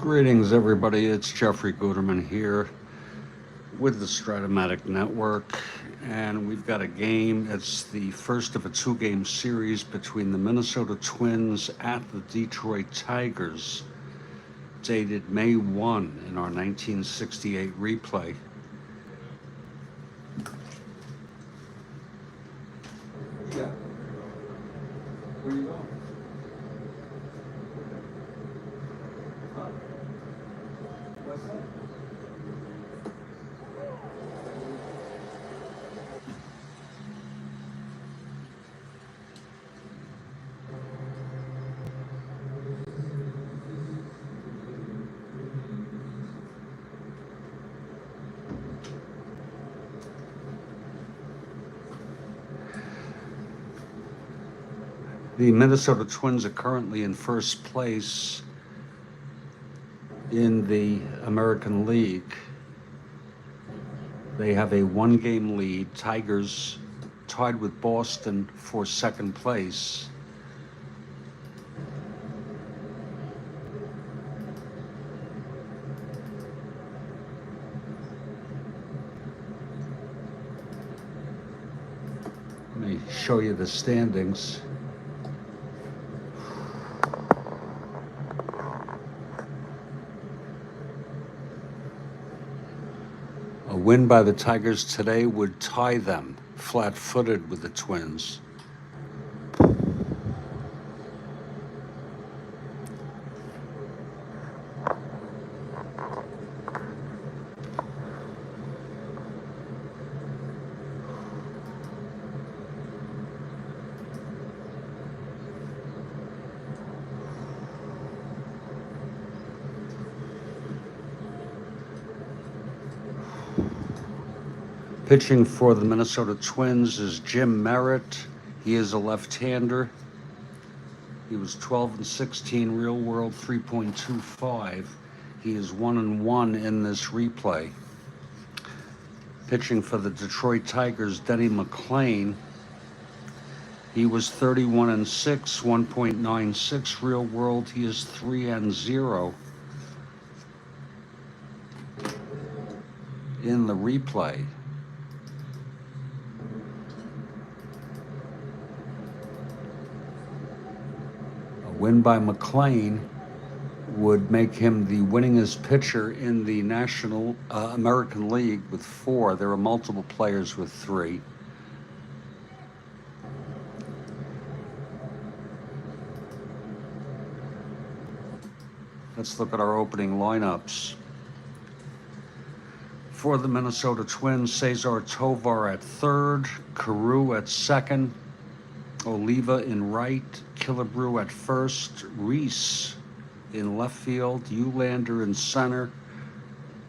Greetings, everybody. It's Jeffrey Guterman here with the Strat-O-Matic Network, and we've got a game. It's the first of a two-game series between the Minnesota Twins at the Detroit Tigers, dated May 1 in our 1968 replay. Yeah. Where are you going? Huh? What's that? The Minnesota Twins are currently in first place in the American League. They have a one-game lead. Tigers tied with Boston for second place. Let me show you the standings. A win by the Tigers today would tie them flat-footed with the Twins. Pitching for the Minnesota Twins is Jim Merritt. He is a left-hander. He was 12-16, real world 3.25. He is 1-1 in this replay. Pitching for the Detroit Tigers, Denny McLain. He was 31-6, 1.96 real world. He is 3-0 in the replay. Win by McLain would make him the winningest pitcher in the National American League with 4. There are multiple players with 3. Let's look at our opening lineups. For the Minnesota Twins, Cesar Tovar at third, Carew at second, Oliva in right, Killebrew at first, Reese in left field, Eulander in center,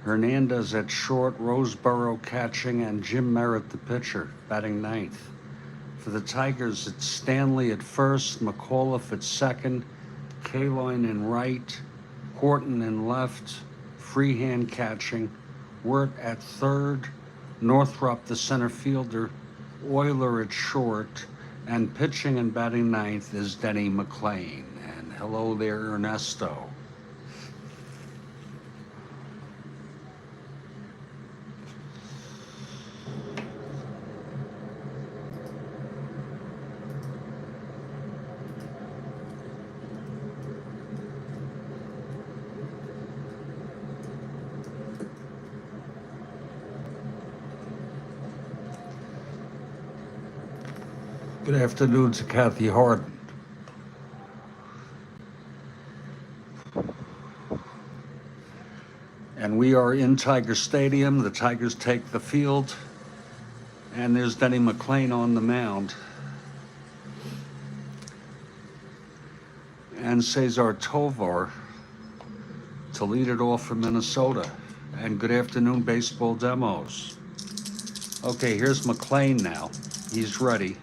Hernandez at short, Roseboro catching, and Jim Merritt the pitcher, batting ninth. For the Tigers, it's Stanley at first, McAuliffe at second, Kaline in right, Horton in left, Freehand catching, Wirt at third, Northrup the center fielder, Euler at short, and pitching and batting ninth is Denny McLain. And hello there, Ernesto. Good afternoon to Kathy Harden. And we are in Tiger Stadium. The Tigers take the field. And there's Denny McLain on the mound. And Cesar Tovar to lead it off for Minnesota. And good afternoon, baseball demos. Okay, here's McLain now. He's ready.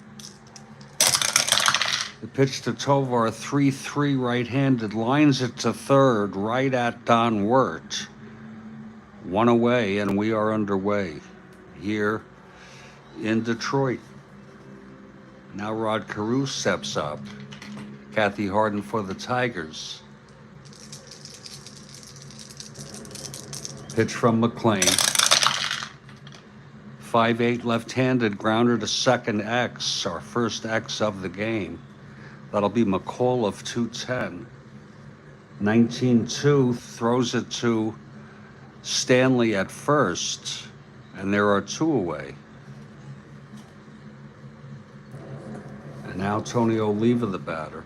The pitch to Tovar, 3-3 right-handed, lines it to third, right at Don Wirt. 1 away, and we are underway here in Detroit. Now Rod Carew steps up. Kathy Harden for the Tigers. Pitch from McLean. 5-8 left-handed, grounder to second X, our first X of the game. That'll be McAuliffe, 210. 19-2 throws it to Stanley at first, and there are two away. And now Tony Oliva, the batter.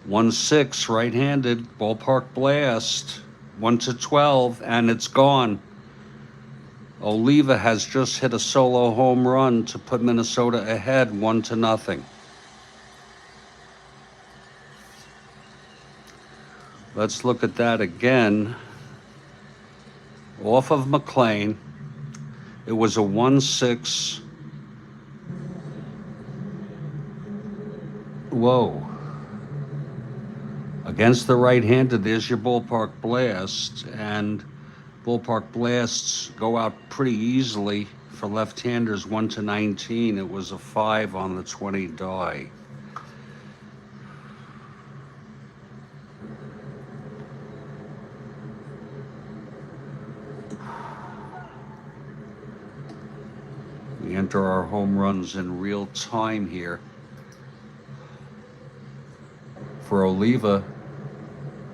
One six, right-handed, ballpark blast, 1-12, and it's gone. Oliva has just hit a solo home run to put Minnesota ahead 1-0. Let's look at that again. Off of McLean, it was a 1-6. Whoa. Against the right-handed, there's your ballpark blast, and ballpark blasts go out pretty easily for left-handers 1-19. It was a 5 on the 20 die. We enter our home runs in real time here. For Oliva,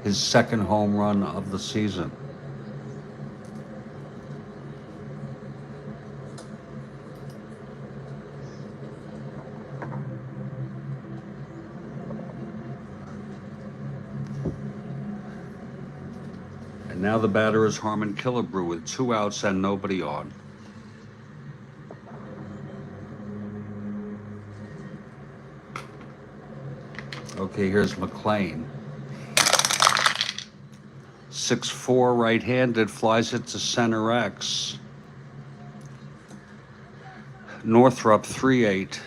his second home run of the season. And now the batter is Harmon Killebrew with 2 outs and nobody on. Okay, here's McLean. 6-4 right-handed, flies it to center X. Northrup 3-8.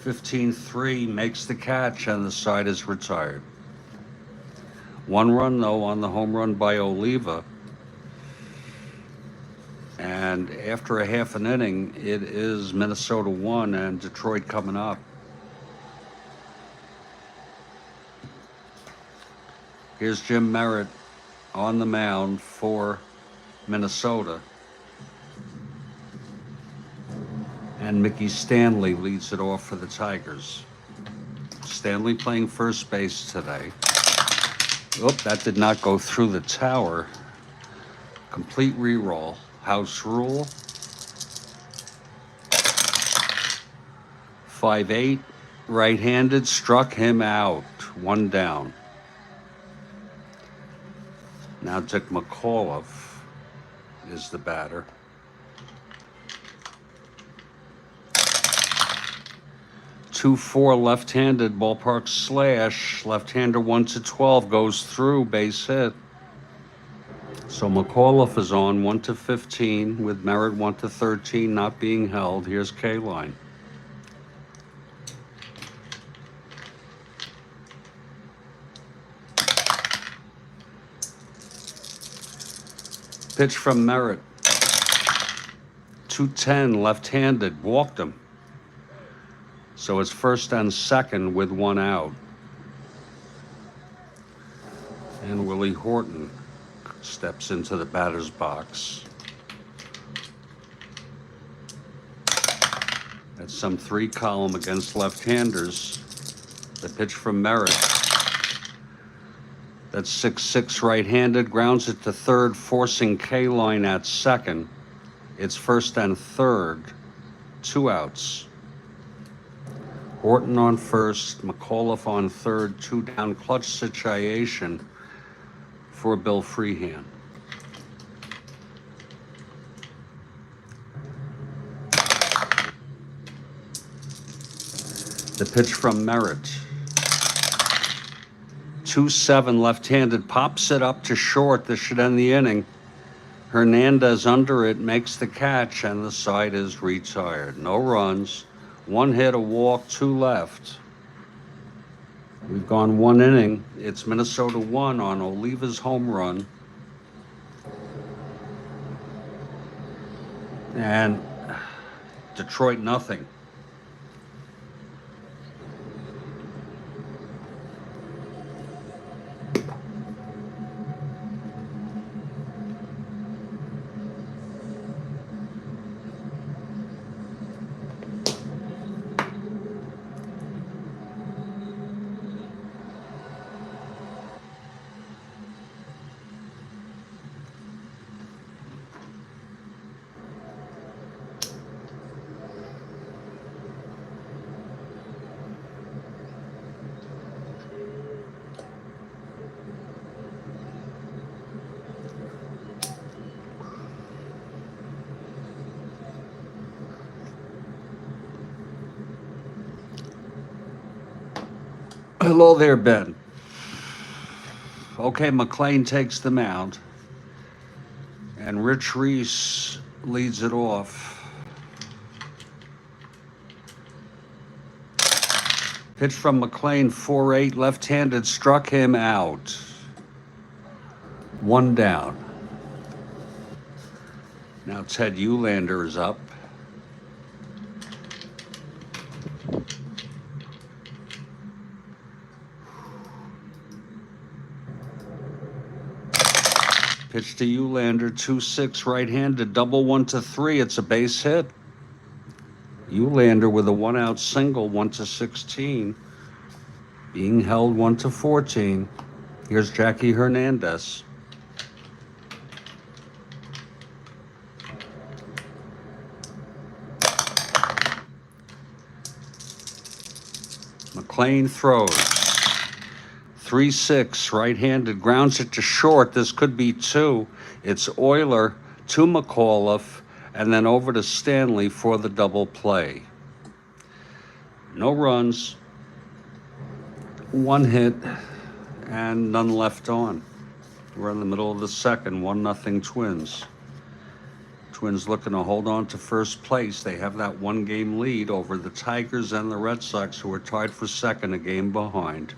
15-3 makes the catch and the side is retired. 1 run though on the home run by Oliva. And after a half an inning, it is Minnesota 1 and Detroit coming up. Here's Jim Merritt on the mound for Minnesota. And Mickey Stanley leads it off for the Tigers. Stanley playing first base today. Oop, that did not go through the tower. Complete re-roll. House rule. 5-8, right-handed, struck him out. 1 down. Now Dick McAuliffe is the batter. Two 4 left-handed, ballpark slash. Left-hander 1-12 goes through, base hit. So McAuliffe is on 1-15 with Merritt 1-13 not being held. Here's K-line. Pitch from Merritt. 210 left-handed, walked him. So it's first and second with 1 out. And Willie Horton steps into the batter's box. That's some 3 column against left-handers. The pitch from Merritt. That's 6-6 right-handed, grounds it to third, forcing K-line at second. It's first and third, 2 outs. Horton on first, McAuliffe on third, 2 down, clutch situation for Bill Freehan. The pitch from Merritt. 2-7 left-handed, pops it up to short. This should end the inning. Hernandez under it, makes the catch, and the side is retired. No runs, 1 hit, a walk, 2 left. We've gone 1 inning. It's Minnesota 1 on Oliva's home run. And Detroit nothing. Hello there, Ben. Okay, McLean takes the mound, and Rich Reese leads it off. Pitch from McLean, 4-8, left-handed, struck him out. One down. Now Ted Eulander is up. Pitch to Eulander, 2-6, right-handed, double 1-3. It's a base hit. Eulander with a one-out single, 1-16. Being held 1-14. Here's Jackie Hernandez. McLean throws. 3-6, right-handed, grounds it to short. This could be two. It's Euler to McAuliffe, and then over to Stanley for the double play. No runs, one hit, and none left on. We're in the middle of the second, 1-0 Twins. Twins looking to hold on to first place. They have that one-game lead over the Tigers and the Red Sox, who are tied for second, a game behind.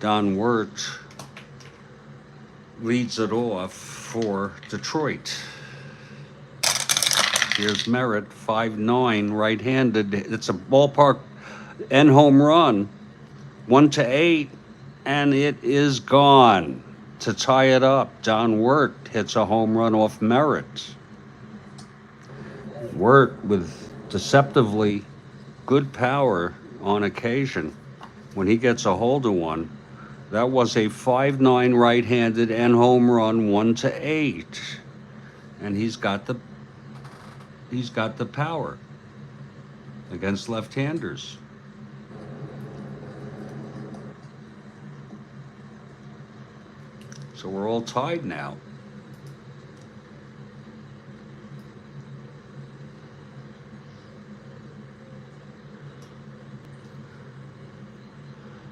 Don Wirt leads it off for Detroit. Here's Merritt, 5-9, right-handed. It's a ballpark end home run, 1-8, and it is gone. To tie it up, Don Wirt hits a home run off Merritt. Wirt with deceptively good power on occasion. When he gets a hold of one, that was a 5-9 right-handed and home run, 1-8, and he's got the power against left-handers. So we're all tied now.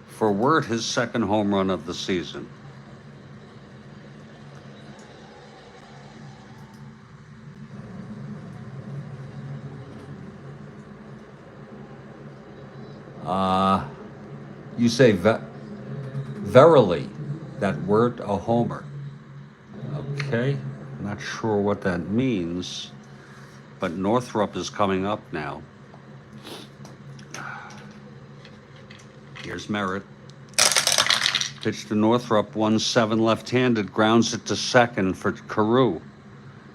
For Wirt, his second home run of the season. You say verily that Wirt a homer. Okay, not sure what that means, but Northrop is coming up now. Here's Merritt. Pitch to Northrop, 1-7 left-handed, grounds it to second for Carew,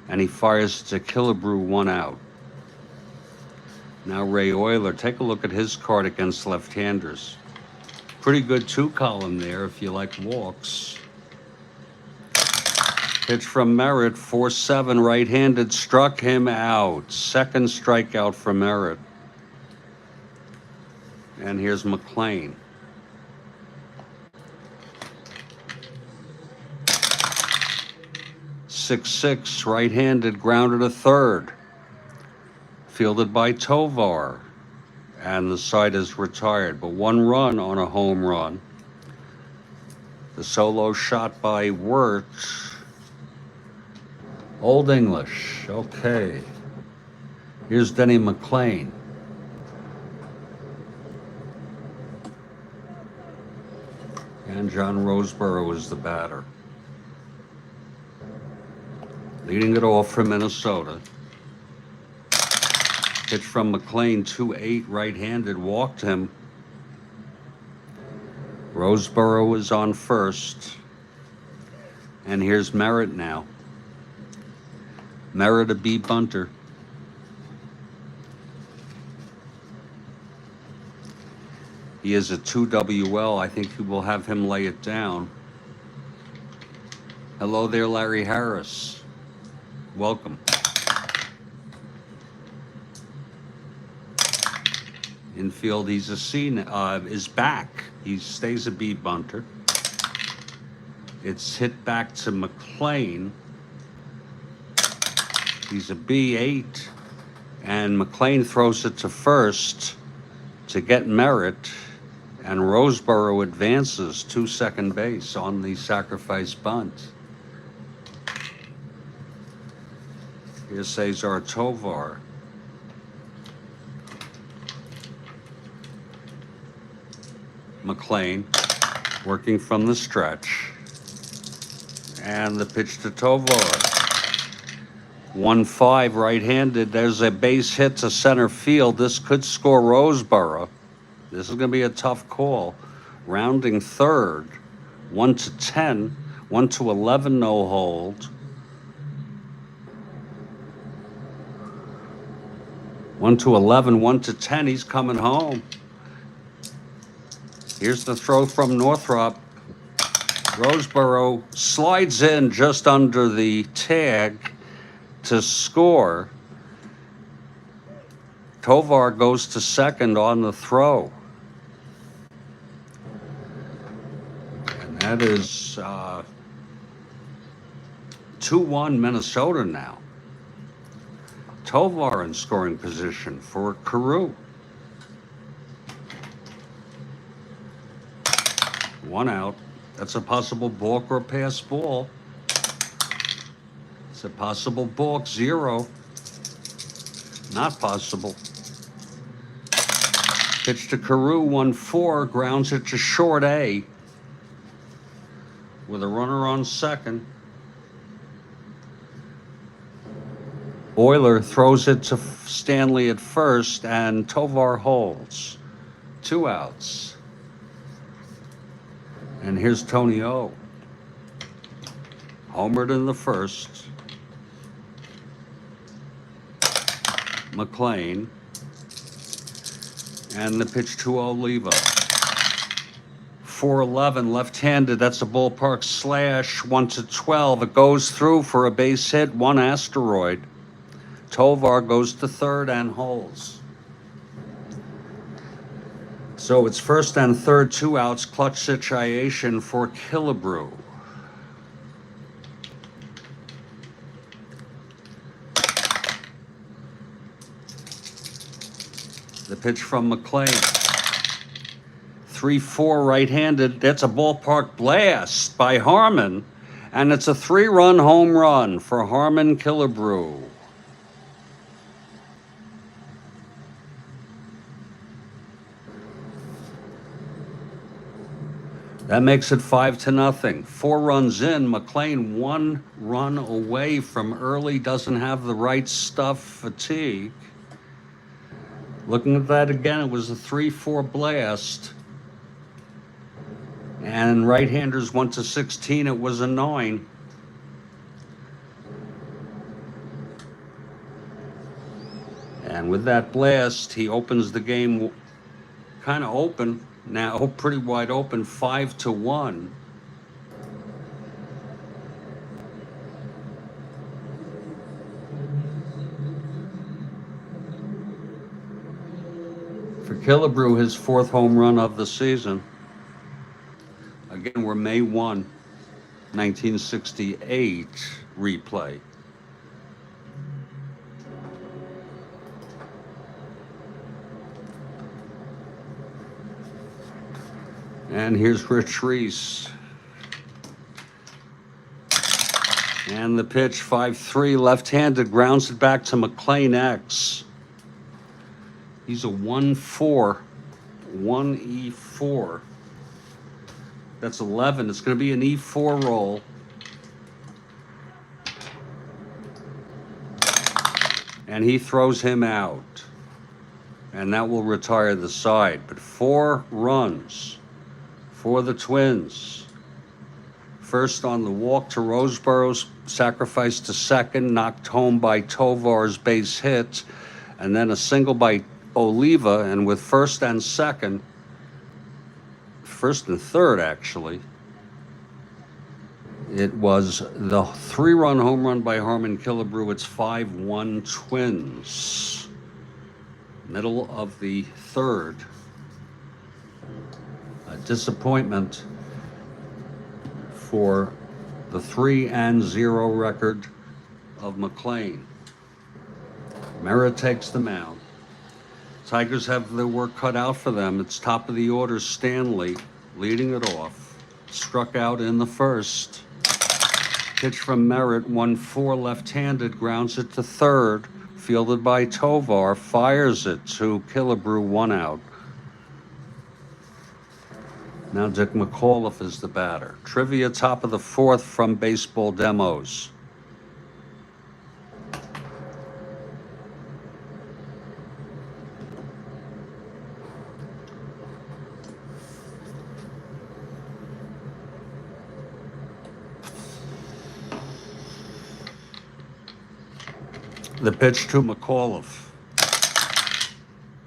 and he fires to Killebrew, 1 out. Now Ray Euler, take a look at his card against left-handers. Pretty good two-column there if you like walks. Pitch from Merritt, 4-7 right-handed, struck him out. Second strikeout for Merritt. And here's McLean. Six, right-handed, grounded to third. Fielded by Tovar. And the side is retired, but 1 run on a home run. The solo shot by Wirt. Old English, okay. Here's Denny McLean. And John Roseborough is the batter. Leading it off for Minnesota. Pitch from McLean, 2-8, right-handed, walked him. Roseborough is on first. And here's Merritt now. Merritt a B bunter. He is a 2WL. I think you will have him lay it down. Hello there, Larry Harris. Welcome. Infield, he's a C, is back. He stays a B bunter. It's hit back to McLean. He's a B8, and McLean throws it to first to get Merritt, And Roseboro advances to second base on the sacrifice bunt. Here's Cesar Tovar. McLean working from the stretch. And the pitch to Tovar. 1-5 right-handed. There's a base hit to center field. This could score Roseboro. This is going to be a tough call. Rounding third. 1-10. 1-11, no hold. 1-11, 1-10. He's coming home. Here's the throw from Northrop. Roseboro slides in just under the tag to score. Tovar goes to second on the throw. And that is 2-1 Minnesota now. Tovar in scoring position for Carew. 1 out. That's a possible balk or pass ball. It's a possible balk. 0. Not possible. Pitch to Carew, 1-4, grounds it to short A with a runner on second. Euler throws it to Stanley at first, and Tovar holds. 2 outs. And here's Tony O. Homered in the first. McLean. And the pitch to Oliva. 4-11, left-handed. That's a ballpark slash. 1-12. It goes through for a base hit. 1 asteroid. Tovar goes to third and holds. So it's first and third, 2 outs, clutch situation for Killebrew. The pitch from McLean. 3-4 right-handed. That's a ballpark blast by Harmon. And it's a 3-run home run for Harmon Killebrew. That makes it 5-0. 4 runs in. McLean 1 run away from early. Doesn't have the right stuff. Fatigue. Looking at that again, it was a 3-4 blast. And right-handers 1-16. It was a 9. And with that blast, he opens the game kind of open. Now pretty wide open, 5-1. For Killebrew, his 4th home run of the season. Again, we're May 1, 1968 replay. And here's Rich Reese. And the pitch, 5-3, left-handed, grounds it back to McLean X. He's a 1-4, 1E4. That's 11. It's going to be an E4 roll. And he throws him out. And that will retire the side. But 4 runs for the Twins. First on the walk to Roseboro's sacrifice to second, knocked home by Tovar's base hit, and then a single by Oliva, and with first and third actually, it was the 3-run home run by Harmon Killebrew. It's 5-1 Twins. Middle of the third. A disappointment for the 3-0 record of McLean. Merritt takes the mound. Tigers have their work cut out for them. It's top of the order, Stanley leading it off. Struck out in the first. Pitch from Merritt, 1-4 left-handed, grounds it to third. Fielded by Tovar, fires it to Killebrew, 1 out. Now Dick McAuliffe is the batter. Trivia top of the 4th from Baseball Demos. The pitch to McAuliffe.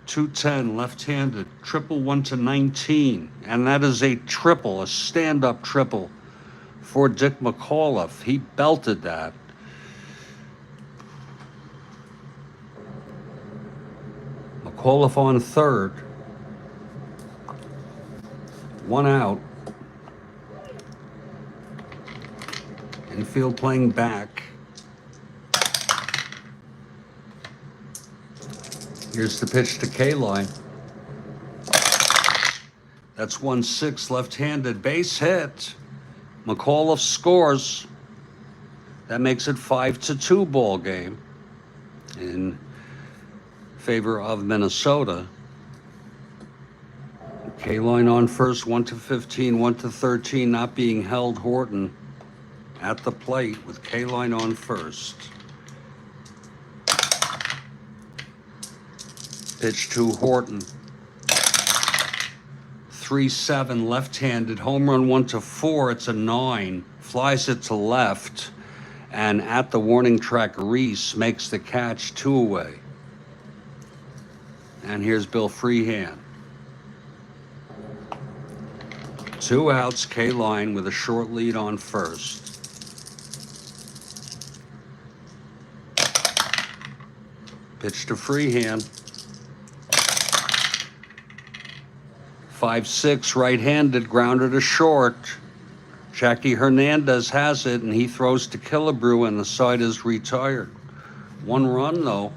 210 left-handed, triple 1-19, and that is a triple, a stand-up triple for Dick McAuliffe. He belted that. McAuliffe on third. 1 out. Infield playing back. Here's the pitch to K-line. That's 1-6 left-handed, base hit. McAuliffe scores. That makes it 5-2 ball game in favor of Minnesota. K-line on first, 1-15, 1-13, not being held. Horton at the plate with K-line on first. Pitch to Horton. 3-7 left-handed, home run 1-4. It's a 9. Flies it to left, and at the warning track, Reese makes the catch, 2 away. And here's Bill Freehan. 2 outs, K-line with a short lead on first. Pitch to Freehan. 5-6 right-handed, grounded to short. Jackie Hernandez has it, and he throws to Killebrew, and the side is retired. 1 run, though.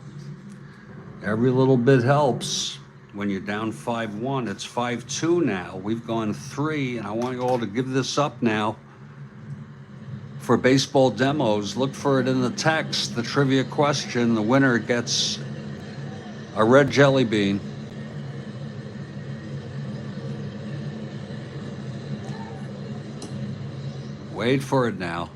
Every little bit helps. When you're down 5-1, it's 5-2 now. We've gone 3, and I want you all to give this up now. For Baseball Demos, look for it in the text, the trivia question. The winner gets a red jelly bean. Wait for it now.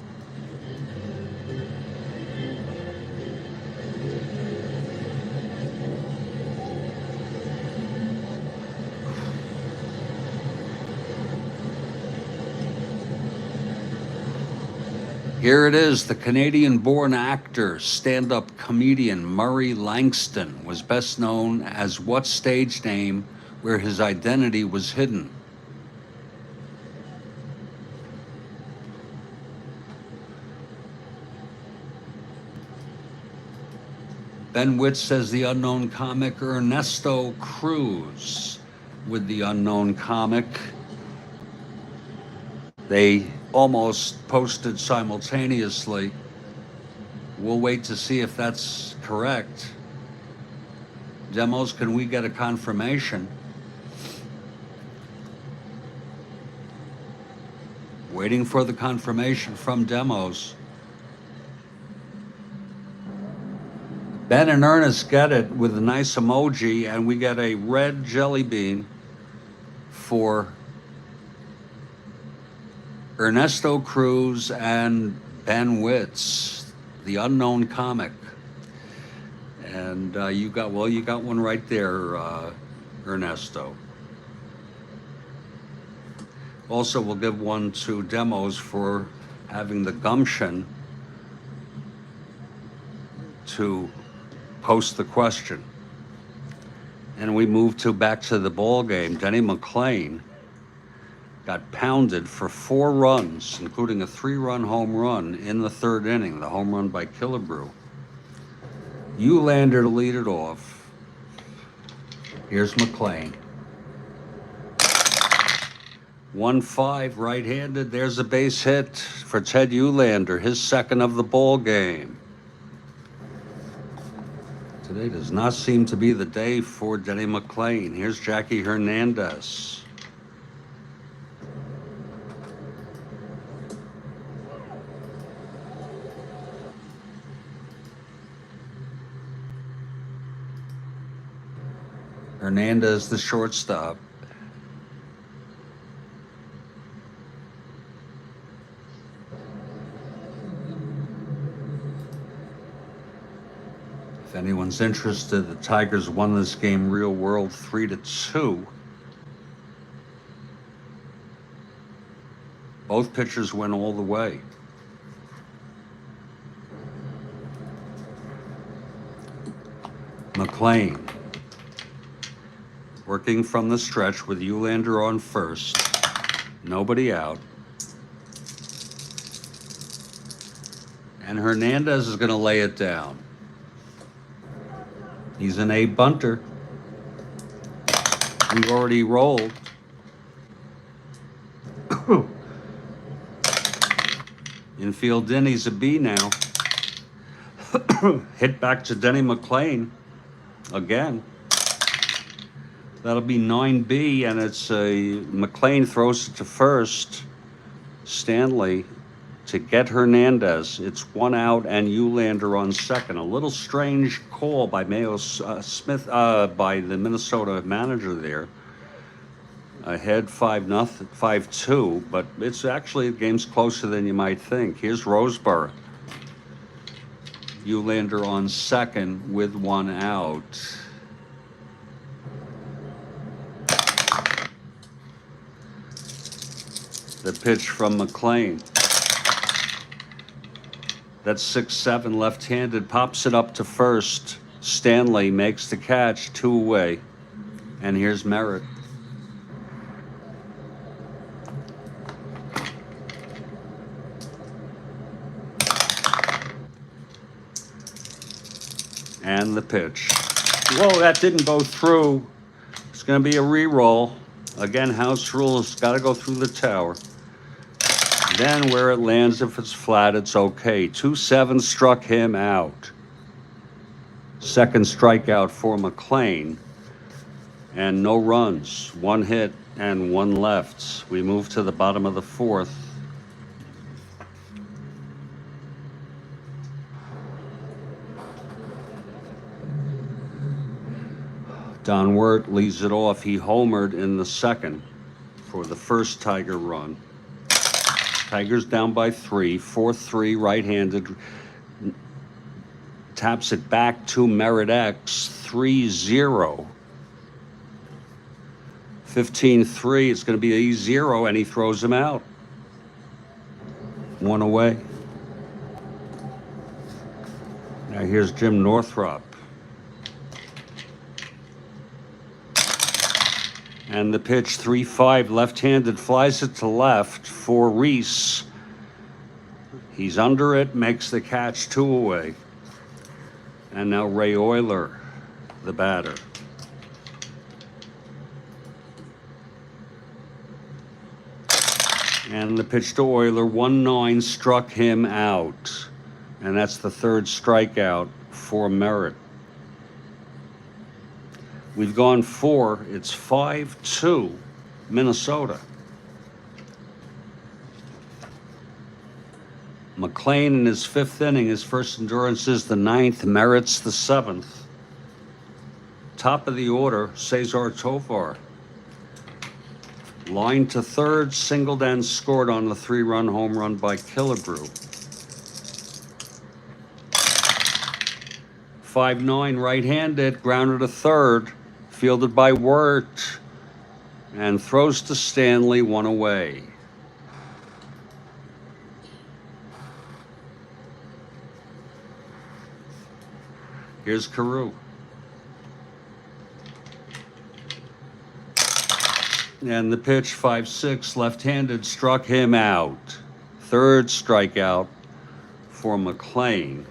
Here it is. The Canadian-born actor, stand-up comedian Murray Langston was best known as what stage name where his identity was hidden? Ben Witt says the unknown comic Ernesto Cruz with the unknown comic. They almost posted simultaneously. We'll wait to see if that's correct. Demos, can we get a confirmation? Waiting for the confirmation from Demos. Ben and Ernest get it with a nice emoji, and we get a red jelly bean for Ernesto Cruz and Ben Witt's, the unknown comic. And you got one right there, Ernesto. Also, we'll give one to Demos for having the gumption to post the question. And we move back to the ball game. Denny McLain got pounded for 4 runs, including a 3-run home run in the 3rd inning, the home run by Killebrew. Ulander to lead it off. Here's McLain. 1-5 right-handed. There's a base hit for Ted Ulander, his 2nd of the ball game. Today does not seem to be the day for Denny McLain. Here's Jackie Hernandez. Hernandez, the shortstop. If anyone's interested, the Tigers won this game real world 3-2. Both pitchers went all the way. McLain working from the stretch with Uhlaender on first. Nobody out. And Hernandez is going to lay it down. He's an A bunter. We've already rolled. Infield Denny's a B now. Hit back to Denny McLain again. That'll be 9B, and it's a McLain throws it to first. Stanley to get Hernandez. It's one out and Uhlaender on second. A little strange call by Mayo Smith, by the Minnesota manager there. Ahead 5-2, but it's actually, the game's closer than you might think. Here's Roseboro. Uhlaender on second with one out. The pitch from McLain. That's 6-7 left-handed, pops it up to first. Stanley makes the catch, 2 away. And here's Merritt. And the pitch. Whoa, that didn't go through. It's going to be a re-roll. Again, house rules, got to go through the tower. Then where it lands, if it's flat, it's okay. 2-7 struck him out. Second strikeout for McLain. And no runs. 1 hit and 1 left. We move to the bottom of the 4th. Don Wirt leads it off. He homered in the second for the first Tiger run. Tigers down by 3, 4-3 right-handed. Taps it back to Merritt X, 3-0. 15-3, it's going to be a 0, and he throws him out. 1 away. Now here's Jim Northrop. And the pitch, 3-5, left-handed, flies it to left for Reese. He's under it, makes the catch, 2 away. And now Ray Euler, the batter. And the pitch to Euler, 1-9, struck him out. And that's the 3rd strikeout for Merritt. We've gone 4. It's 5-2, Minnesota. McLain in his 5th inning. His first endurance is the 9th. Merritt's the 7th. Top of the order, Cesar Tovar. Line to 3rd, singled and scored on the 3-run home run by Killebrew. 5-9, right-handed, grounded to 3rd. Fielded by Wirt, and throws to Stanley, 1 away. Here's Carew. And the pitch, 5-6, left-handed, struck him out. 3rd strikeout for McLain.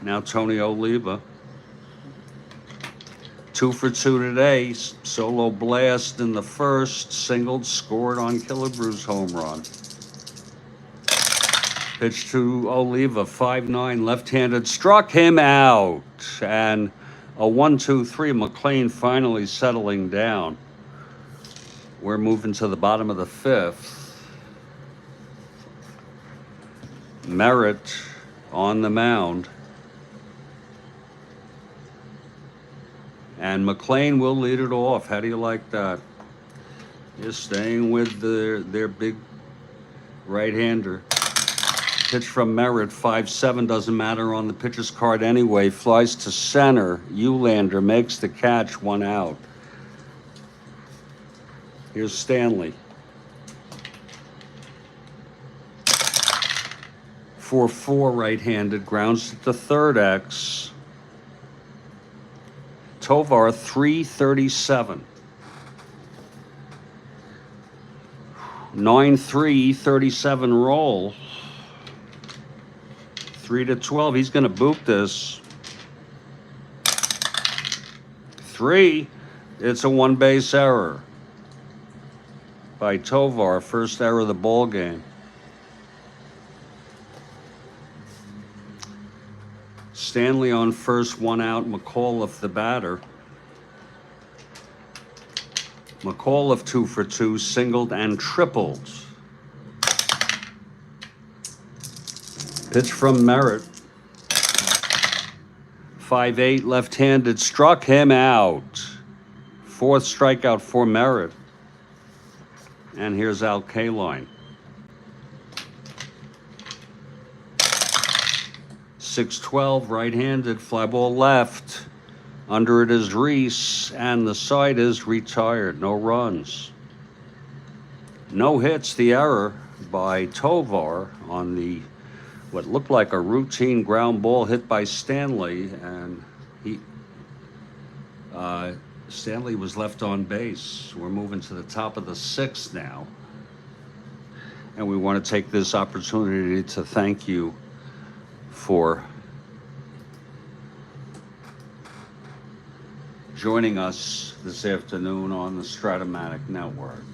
Now Tony Oliva. 2 for 2 today. Solo blast in the first. Singled, scored on Killebrew's home run. Pitch to Oliva, 5-9, left-handed, struck him out. And a 1-2-3, McLean finally settling down. We're moving to the bottom of the fifth. Merritt on the mound. And McLean will lead it off. How do you like that? You're staying with their big right-hander. Pitch from Merritt, 5-7, doesn't matter on the pitcher's card anyway. Flies to center. Eulander makes the catch, 1 out. Here's Stanley. 4-4 right-handed, grounds to third X. Tovar, 337. 9-3, 37 roll. 3-12. He's going to boot this. 3. It's a 1-base error by Tovar. First error of the ball game. Stanley on first, 1 out. McAuliffe the batter. McAuliffe 2 for 2, singled and tripled. Pitch from Merritt. 5-8, left-handed, struck him out. 4th strikeout for Merritt. And here's Al Kaline. 6-12, right-handed, fly ball left. Under it is Reese, and the side is retired. No runs. No hits, the error by Tovar on the what looked like a routine ground ball hit by Stanley, and Stanley was left on base. We're moving to the top of the 6th now, and we want to take this opportunity to thank you for joining us this afternoon on the Strat-O-Matic Network.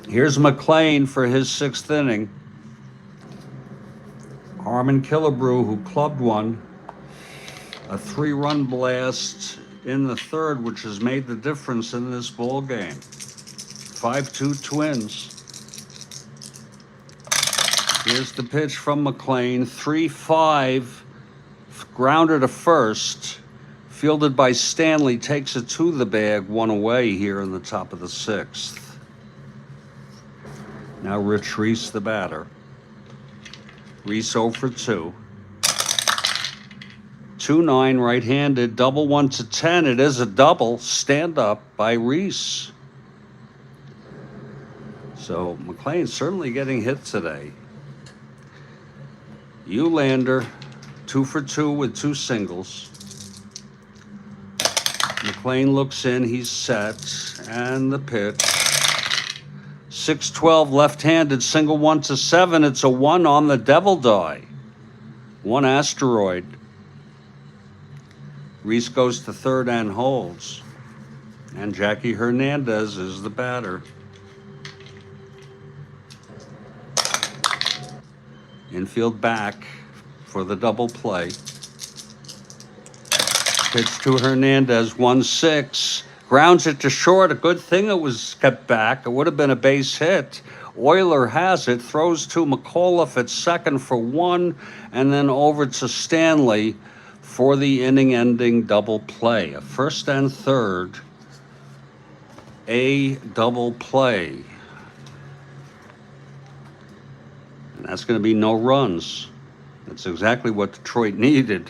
Here's McLean for his 6th inning. Harmon Killebrew, who clubbed one. A 3-run blast in the 3rd, which has made the difference in this ball game. 5-2 Twins. Here's the pitch from McLean. 3-5, grounder to first. Fielded by Stanley, takes it to the bag, 1 away here in the top of the 6th. Now Rich Reese, the batter. Reese 0 for 2. 2-9, right-handed, double 1-10. It is a double. Stand up by Reese. So McLean certainly getting hit today. Eulander 2 for 2 with 2 singles. McLean looks in. He's set, and the pitch. 6-12, left-handed, single 1-7. It's a 1 on the devil die. 1 asteroid. Reese goes to 3rd and holds. And Jackie Hernandez is the batter. Infield back for the double play. Pitch to Hernandez, 1-6. Grounds it to short. A good thing it was kept back. It would have been a base hit. Euler has it, throws to McAuliffe at second for one, and then over to Stanley for the inning-ending double play. A first and third, a double play. And that's going to be no runs. That's exactly what Detroit needed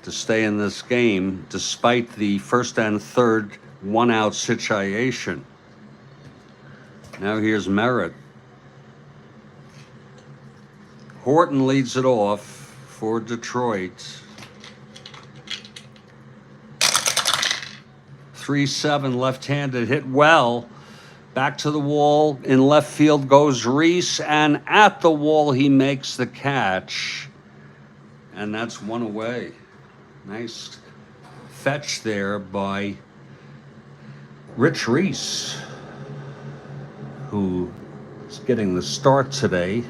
to stay in this game, despite the first and third one-out situation. Now here's Merritt. Horton leads it off for Detroit. 3-7 left-handed, hit well. Back to the wall, in left field goes Reese, and at the wall he makes the catch. And that's one away. Nice fetch there by Rich Reese, who is getting the start today,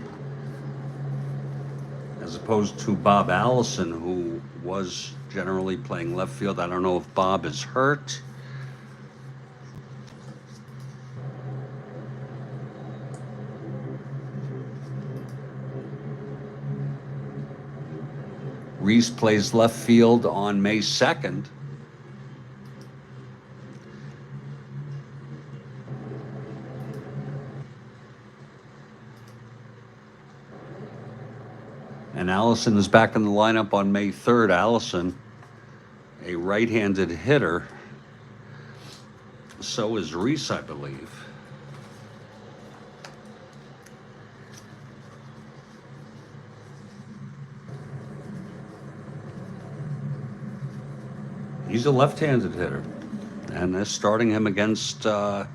as opposed to Bob Allison, who was generally playing left field. I don't know if Bob is hurt. Reese plays left field on May 2nd. And Allison is back in the lineup on May 3rd. Allison, a right-handed hitter. So is Reese, I believe. He's a left-handed hitter, and they're starting him against the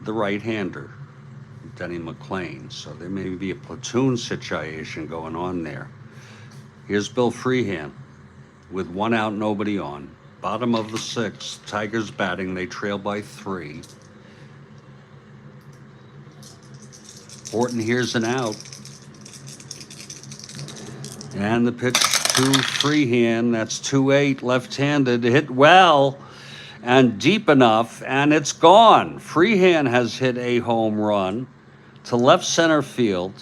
right-hander, Denny McLain. So there may be a platoon situation going on there. Here's Bill Freehan with one out, nobody on. Bottom of the sixth, Tigers batting. They trail by 3. Horton here's an out. And the pitch to Freehan, that's 2-8, left-handed, hit well and deep enough, and it's gone. Freehan has hit a home run to left center field.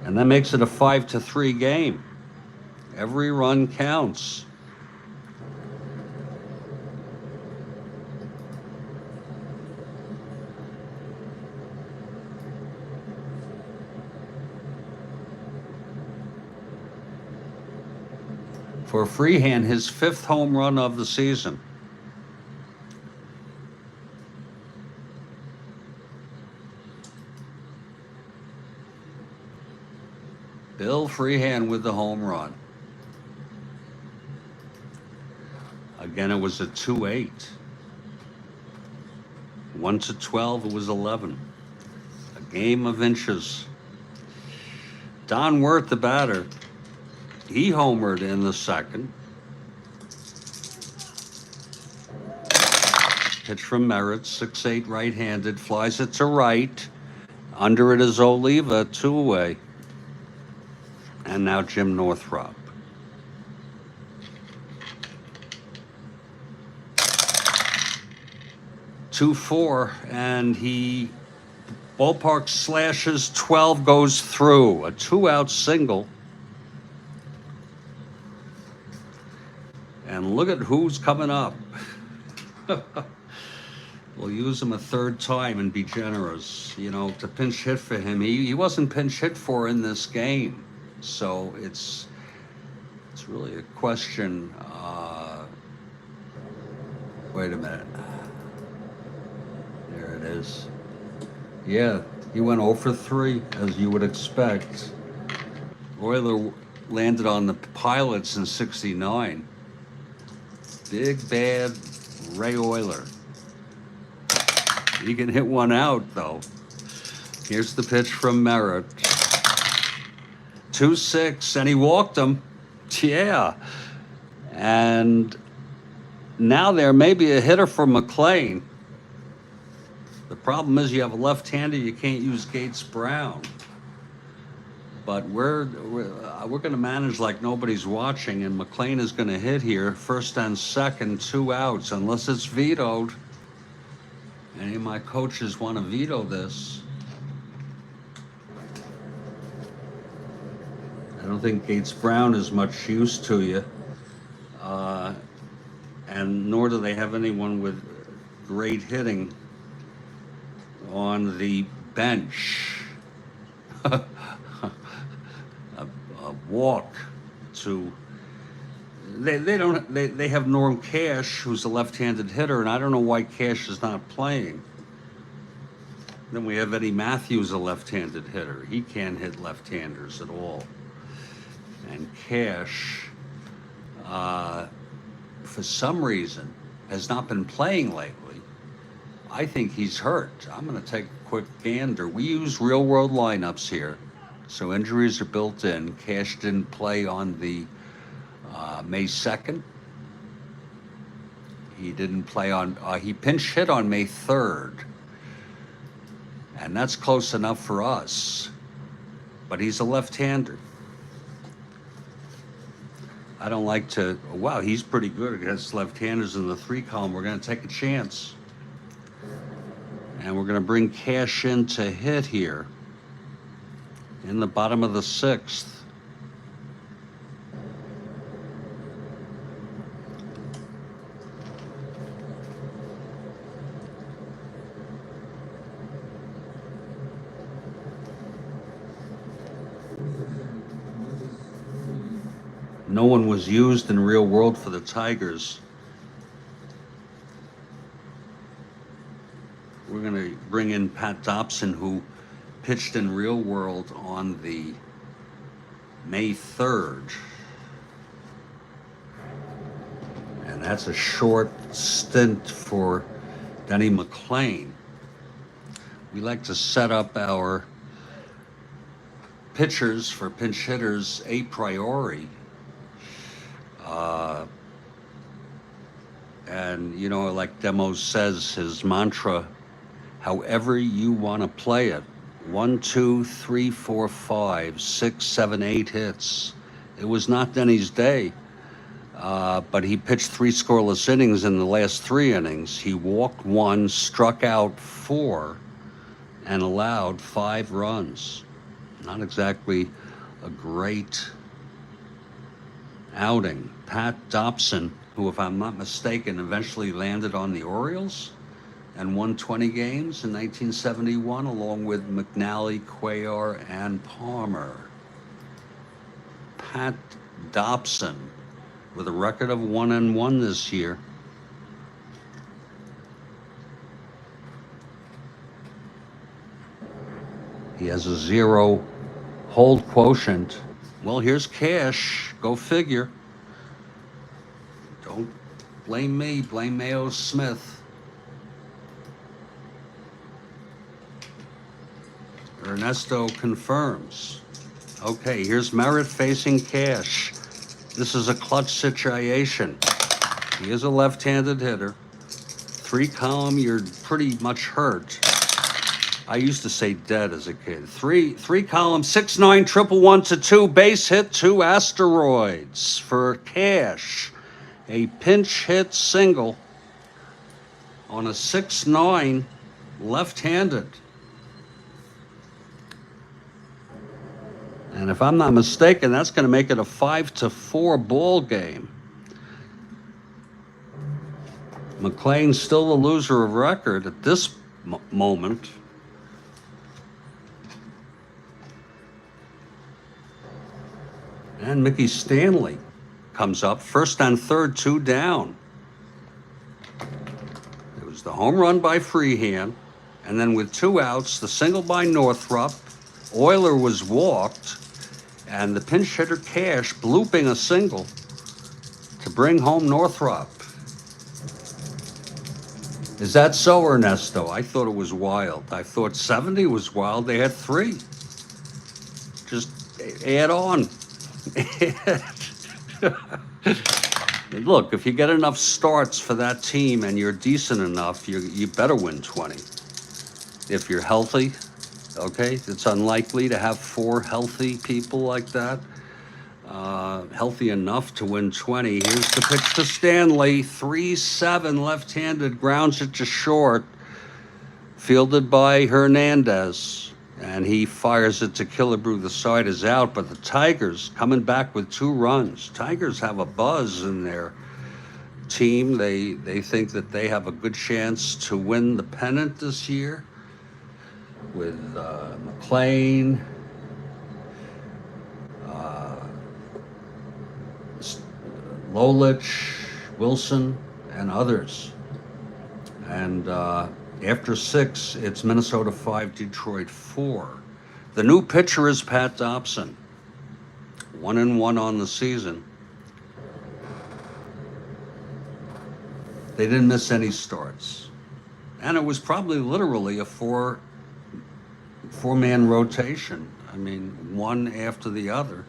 And that makes it a 5-3 game. Every run counts. For Freehan, his 5th home run of the season. Bill Freehan with the home run. Again, it was a 2-8. 1-12, it was 11. A game of inches. Don Wirth, the batter. He homered in the second. Pitch from Merritt, 6-8 right-handed, flies it to right. Under it is Oliva, 2 away. And now Jim Northrop. Two-4, and he ballpark slashes, 12 goes through. A 2-out single. And look at who's coming up. We'll use him a 3rd time and be generous, you know, to pinch hit for him. He wasn't pinch hit for in this game. So it's really a question. Wait a minute. There it is. Yeah, he went 0 for 3, as you would expect. Euler landed on the Pilots in '69. Big bad Ray Euler. He can hit one out, though. Here's the pitch from Merritt. 2-6, and he walked him. Yeah. And now there may be a hitter for McLain. The The problem is you have a left-hander, you can't use Gates Brown. But we're going to manage like nobody's watching, and McLean is going to hit here, first and second, 2 outs, unless it's vetoed. Any of my coaches want to veto this. I don't think Gates Brown is much use to you, and nor do they have anyone with great hitting on the bench. A walk to they have Norm Cash, who's a left-handed hitter, and I don't know why Cash is not playing. Then we have Eddie Matthews, a left-handed hitter. He can't hit left-handers at all. And Cash, for some reason, has not been playing lately. I think he's hurt. I'm going to take a quick gander. We use real-world lineups here, so injuries are built in. Cash didn't play on the May 2nd. He didn't play on, he pinch hit on May 3rd. And that's close enough for us. But he's a left-hander. I don't like to, wow, he's pretty good against left-handers in the 3 column. We're going to take a chance. And we're going to bring Cash in to hit here in the bottom of the 6th. No one was used in real world for the Tigers. We're going to bring in Pat Dobson, who pitched in real world on the May 3rd. And that's a short stint for Denny McLean. We like to set up our pitchers for pinch hitters a priori. And, you know, like Demos says, his mantra, however you want to play it. 1, 2, 3, 4, 5, 6, 7, 8 hits. It was not Denny's day, but he pitched 3 scoreless innings in the last 3 innings. He walked 1, struck out 4, and allowed 5 runs. Not exactly a great outing. Pat Dobson, who, if I'm not mistaken, eventually landed on the Orioles and won 20 games in 1971, along with McNally, Cuellar, and Palmer. Pat Dobson, with a record of 1-1 this year. He has a 0 hold quotient. Well, here's Cash. Go figure. Don't blame me. Blame Mayo Smith. Ernesto confirms. Okay, here's Merritt facing Cash. This is a clutch situation. He is a left-handed hitter. 3 column, you're pretty much hurt. I used to say dead as a kid. 3 column, 6-9, 111-2, base hit, 2 asteroids for Cash. A pinch hit single on a 6-9 left-handed. And if I'm not mistaken, that's going to make it a 5-4 ball game. McLean's still the loser of record at this moment. And Mickey Stanley comes up, first and third, 2 down. It was the home run by Freehand, and then with 2 outs, the single by Northrup. Euler was walked, and the pinch hitter Cash blooping a single to bring home Northrup. Is that so, Ernesto? I thought it was wild. I thought 70 was wild. They had 3. Just add on. Look, if you get enough starts for that team and you're decent enough, you better win 20. if you're healthy. Okay, it's unlikely to have 4 healthy people like that. Healthy enough to win 20. Here's the pitch to Stanley. 3-7, left-handed, grounds it to short. Fielded by Hernandez. And he fires it to Killebrew. The side is out, but the Tigers coming back with 2 runs. Tigers have a buzz in their team. They think that they have a good chance to win the pennant this year with McLean, Lolich, Wilson, and others. And after 6, it's Minnesota 5, Detroit 4. The new pitcher is Pat Dobson, 1-1 on the season. They didn't miss any starts. And it was probably literally a four-man rotation. I mean, one after the other.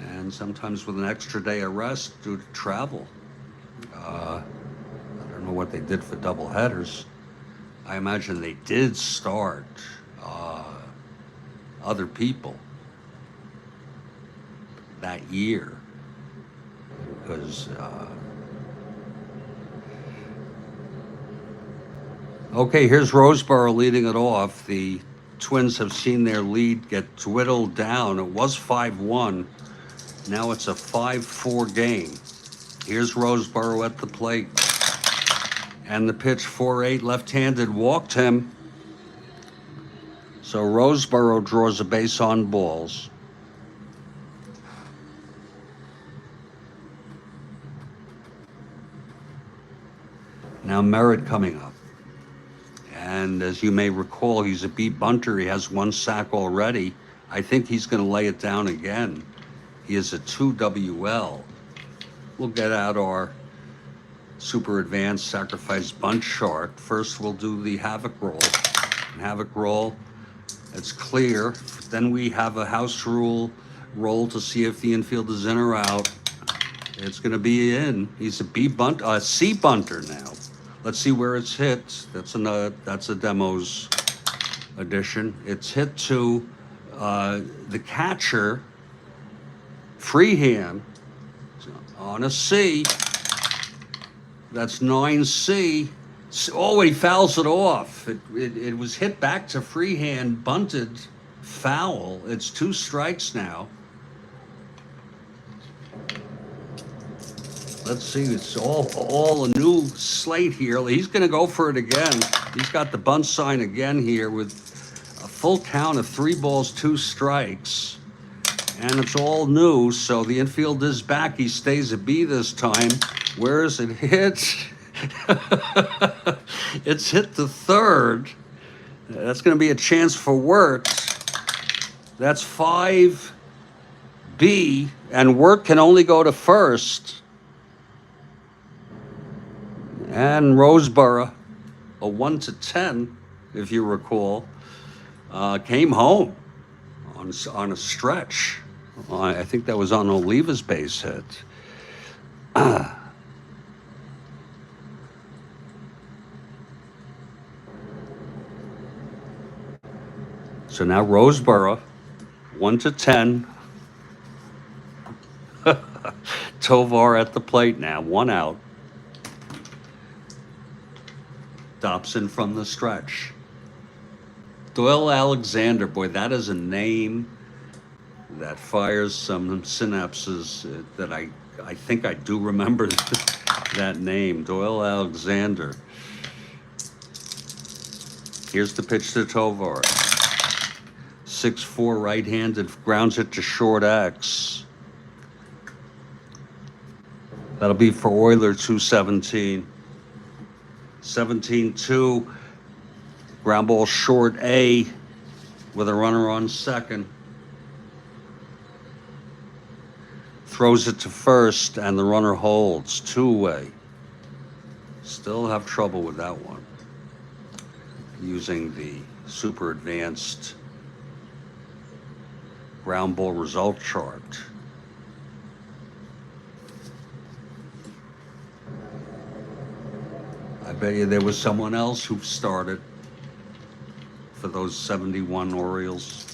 And sometimes with an extra day of rest due to travel. I don't know what they did for double headers. I imagine they did start other people that year because okay, here's Roseboro leading it off. The Twins have seen their lead get dwindled down. It was 5-1. Now it's a 5-4 game. Here's Roseboro at the plate. And the pitch, 4-8, left-handed, walked him. So Roseboro draws a base on balls. Now Merritt coming up. And as you may recall, he's a beat bunter. He has 1 sack already. I think he's going to lay it down again. He is a 2 WL. We'll get out our super advanced sacrifice bunt chart. First, we'll do the havoc roll. Havoc roll, it's clear. Then we have a house rule roll to see if the infield is in or out. It's going to be in. He's a C bunter now. Let's see where it's hit. That's a demos edition. It's hit to the catcher, Freehand, on a C. That's 9C. Oh, he fouls it off. It was hit back to Freehand, bunted, foul. It's 2 strikes now. Let's see, it's all a new slate here. He's going to go for it again. He's got the bunt sign again here with a full count of 3 balls, 2 strikes. And it's all new, so the infield is back. He stays a B this time. Where is it hit? It's hit to third. That's going to be a chance for Wirt. That's 5B, and Wirt can only go to first. And Roseboro, a 1-10, if you recall, came home on a stretch. I think that was on Oliva's base hit. So now Roseboro, 1-10. Tovar at the plate now, 1 out. Dobson from the stretch. Doyle Alexander, boy, that is a name that fires some synapses that I think I do remember that name, Doyle Alexander. Here's the pitch to Tovar. 6-4 right-handed, grounds it to short X. That'll be for Euler, 217. 17-2, ground ball short A with a runner on second. Throws it to first and the runner holds, 2-away. Still have trouble with that one. Using the super advanced ground ball result chart. I bet you there was someone else who started for those 71 Orioles.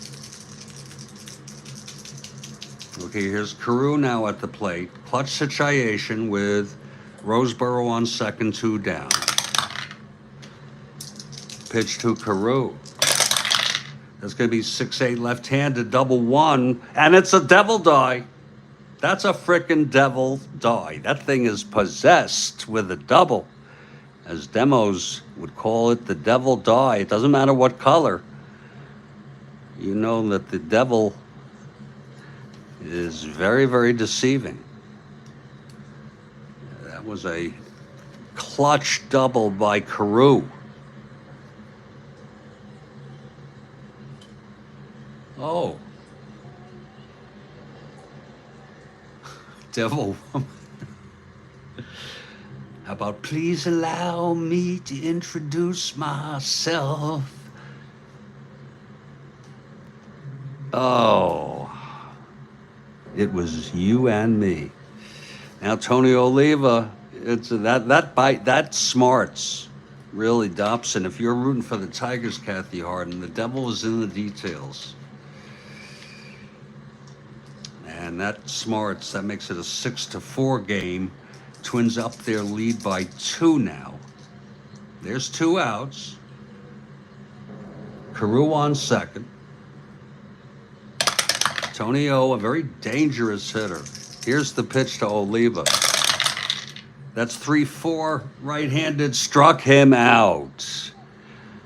Okay, here's Carew now at the plate. Clutch situation with Roseboro on second, 2 down. Pitch to Carew. That's going to be 6-8 left-handed, double one, and it's a devil die. That's a frickin' devil die. That thing is possessed with a double. As demos would call it, the devil die. It doesn't matter what color. You know that the devil is very, very deceiving. That was a clutch double by Carew. Oh. Devil woman. How about please allow me to introduce myself? Oh. It was you and me. Now Tony Oliva, it's that bite, that smarts really Dobson. If you're rooting for the Tigers, Kathy Harden, the devil is in the details. And that smarts, that makes it a 6-4 game. Twins up their lead by 2 now. There's 2 outs. Carew on second. Tony O, a very dangerous hitter. Here's the pitch to Oliva. That's 3-4 right-handed, struck him out.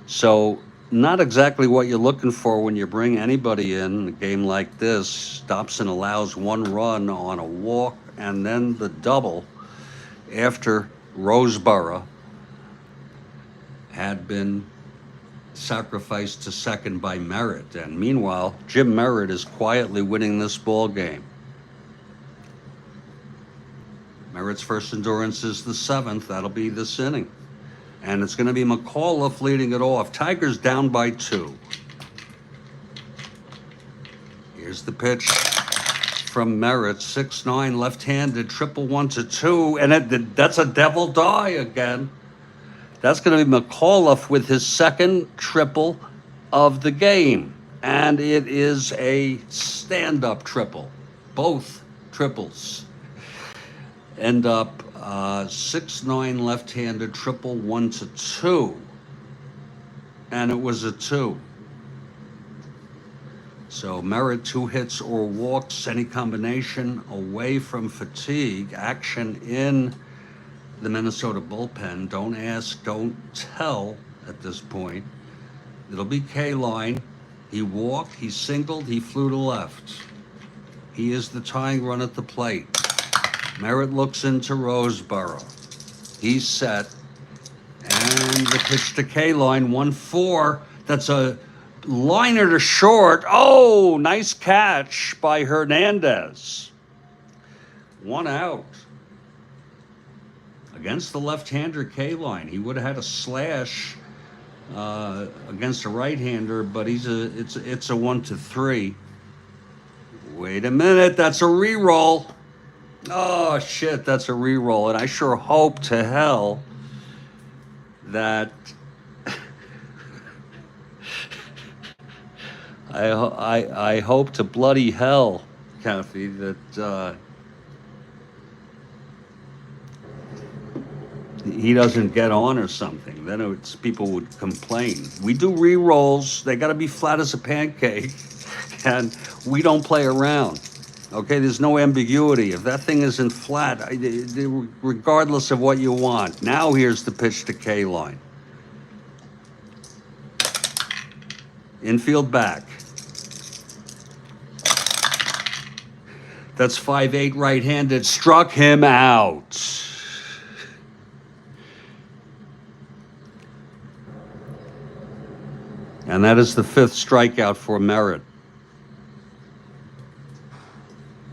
So not exactly what you're looking for when you bring anybody in a game like this. Dobson allows 1 run on a walk and then the double after Roseboro had been sacrificed to second by Merritt. And meanwhile, Jim Merritt is quietly winning this ball game. Merritt's first endurance is the 7th. That'll be this inning. And it's going to be McAuliffe leading it off. Tigers down by 2. Here's the pitch from Merritt. 6-9 left-handed, 1-1-2. And that's a devil die again. That's going to be McAuliffe with his second triple of the game. And it is a stand-up triple. Both triples end up 6-9 left-handed, 1-1-2. And it was a 2. So Merritt, 2 hits or walks, any combination away from fatigue. Action in the Minnesota bullpen. Don't ask, don't tell at this point. It'll be K-line. He walked, he singled, he flew to left. He is the tying run at the plate. Merritt looks into Roseboro. He's set. And the pitch to K-line, 1-4. That's a liner to short. Oh, nice catch by Hernandez. 1 out. Against the left-hander K-line. He would have had a slash against a right-hander, but it's a 1-3. Wait a minute, that's a re-roll. Oh shit, that's a re-roll, and I sure hope to hell that I hope to bloody hell, Kathy, that he doesn't get on or something. Then people would complain. We do re-rolls. They got to be flat as a pancake, and we don't play around. Okay, there's no ambiguity. If that thing isn't flat, regardless of what you want. Now here's the pitch to K-line. Infield back. That's 5-8 right-handed. Struck him out. And that is the 5th strikeout for Merritt.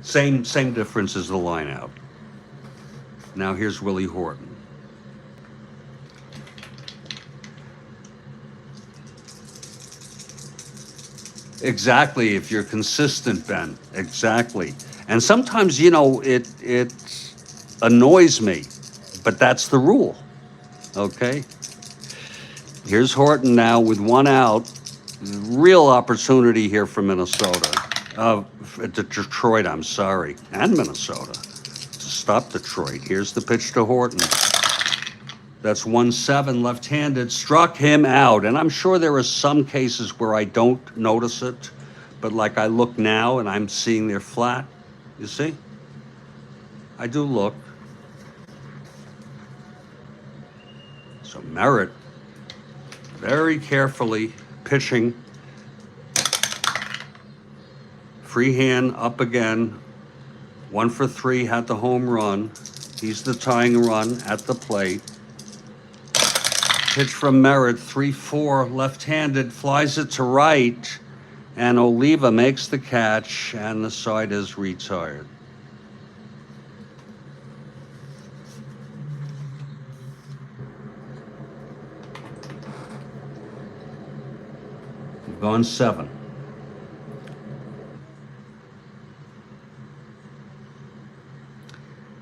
Same difference as the line out. Now here's Willie Horton. Exactly, if you're consistent, Ben. Exactly. And sometimes, it annoys me, but that's the rule. Okay? Here's Horton now with 1 out. Real opportunity here for Minnesota. Detroit, I'm sorry, and Minnesota to stop Detroit. Here's the pitch to Horton. That's 1-7 left-handed, struck him out. And I'm sure there are some cases where I don't notice it, but like I look now and I'm seeing they're flat. You see? I do look. So Merritt, very carefully pitching. Free hand up again. 1 for 3, had the home run. He's the tying run at the plate. Pitch from Merritt, 3-4, left-handed, flies it to right, and Oliva makes the catch, and the side is retired. We've gone 7.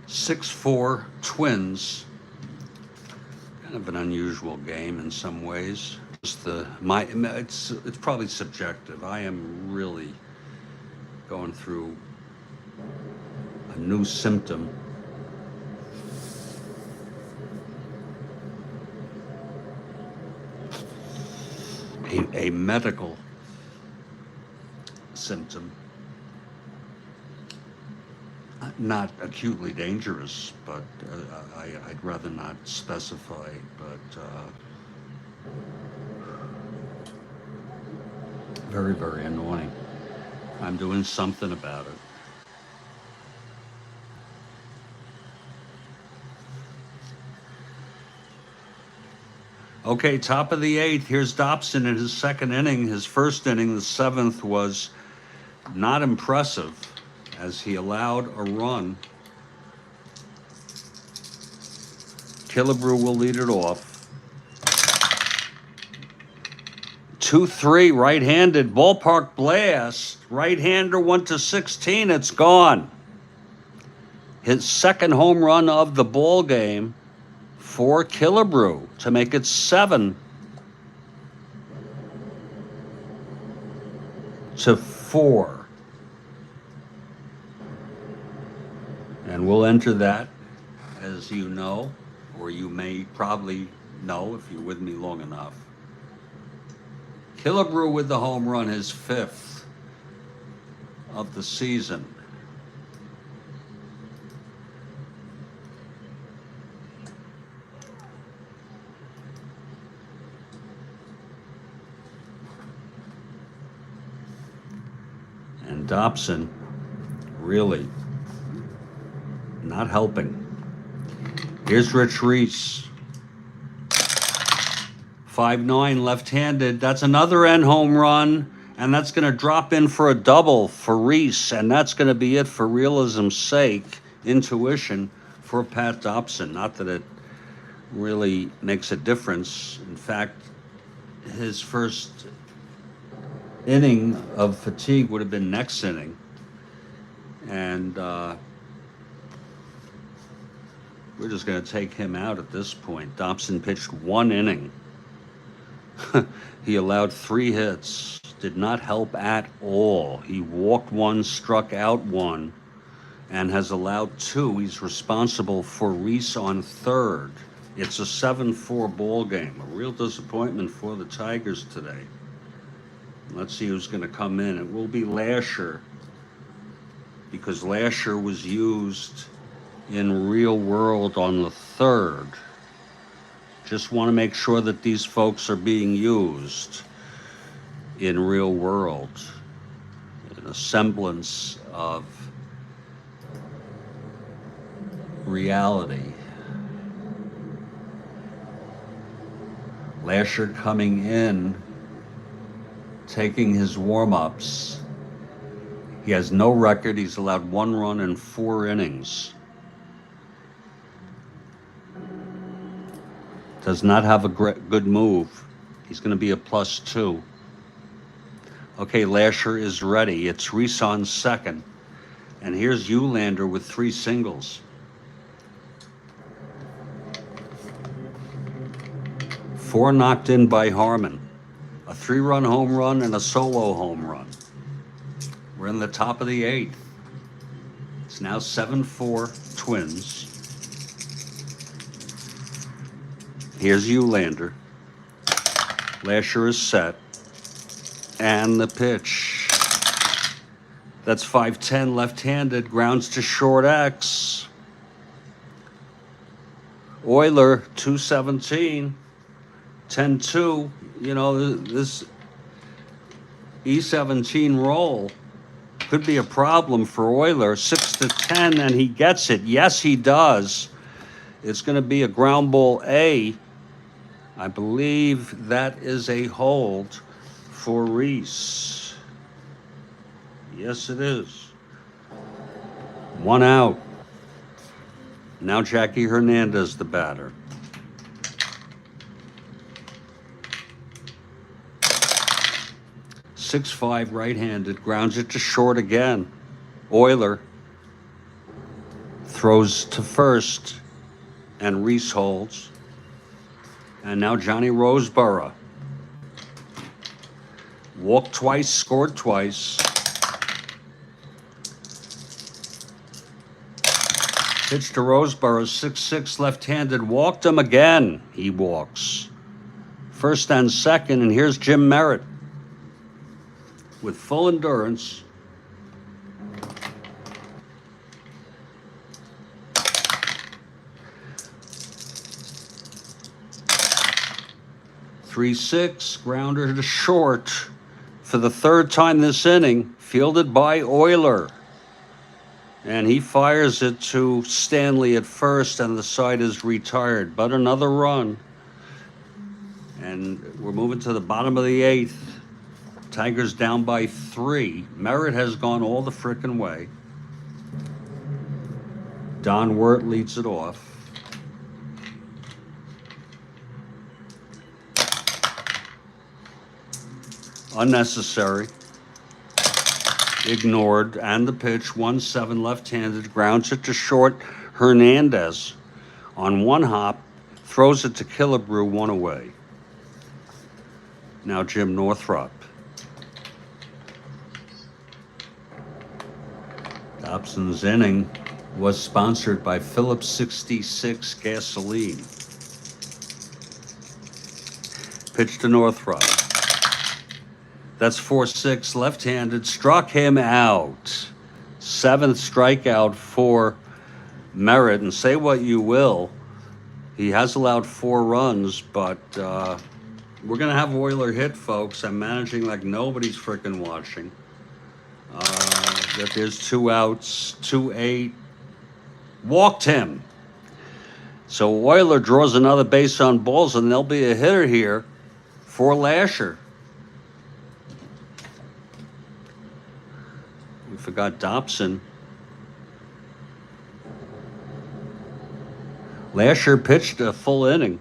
(6-4) Twins. Kind of an unusual game in some ways. Just it's probably subjective. I am really going through a new symptom. A medical symptom. Not acutely dangerous, but I'd rather not specify, but very, very annoying. I'm doing something about it. Okay, top of the 8th. Here's Dobson in his second inning. His first inning, the 7th, was not impressive, as he allowed a run. Killebrew will lead it off. 2-3, right-handed, ballpark blast. Right-hander, 1-16, it's gone. His second home run of the ball game for Killebrew to make it 7-4. And we'll enter that, as you know, or you may probably know if you're with me long enough. Killebrew with the home run, his 5th of the season. And Dobson really not helping. Here's Rich Reese. 5-9, left-handed. That's another end home run, and that's going to drop in for a double for Reese, and that's going to be it for realism's sake, intuition for Pat Dobson. Not that it really makes a difference. In fact, his first inning of fatigue would have been next inning. And we're just going to take him out at this point. Dobson pitched 1 inning. He allowed 3 hits, did not help at all. He walked 1, struck out 1, and has allowed 2. He's responsible for Reese on third. It's a 7-4 ball game. A real disappointment for the Tigers today. Let's see who's going to come in. It will be Lasher, because Lasher was used in Real World on the 3rd. Just want to make sure that these folks are being used in Real World, in a semblance of reality. Lasher coming in, taking his warm-ups. He has no record. He's allowed 1 run in 4 innings. Does not have a good move. He's going to be a +2. Okay, Lasher is ready. It's Reese on second. And here's Eulander with 3 singles. 4 knocked in by Harmon. A 3-run home run and a solo home run. We're in the top of the 8th. It's now 7-4 Twins. Here's Eulander. Lasher is set. And the pitch. That's 5-10 left-handed. Grounds to short X. Euler, 217. 10-2. You know, this E17 roll could be a problem for Euler. 6-10, and he gets it. Yes, he does. It's going to be a ground ball A. I believe that is a hold for Reese. Yes, it is. 1 out. Now Jackie Hernandez, the batter. .65 right-handed, grounds it to short again. Euler throws to first, and Reese holds. And now Johnny Roseborough. Walked twice, scored twice. Pitch to Roseborough, 6-6 left-handed, walked him again. He walks. First and second, and here's Jim Merritt with full endurance. .36, grounder to short for the 3rd time this inning, fielded by Euler. And he fires it to Stanley at first, and the side is retired. But another run. And we're moving to the bottom of the 8th. Tigers down by 3. Merritt has gone all the frickin' way. Don Wirt leads it off. Unnecessary. Ignored. And the pitch, 1-7 left-handed, grounds it to short. Hernandez on one hop, throws it to Killebrew, 1 away. Now Jim Northrop. Dobson's inning was sponsored by Phillips 66 gasoline. Pitch to Northrop. That's 4-6 left-handed, struck him out. 7th strikeout for Merritt, and say what you will, he has allowed 4 runs, but we're going to have Euler hit, folks. I'm managing like nobody's freaking watching. That there's 2 outs, 2-8. Walked him. So Euler draws another base on balls, and there'll be a hitter here for Lasher. We forgot Dobson. Lasher pitched a full inning.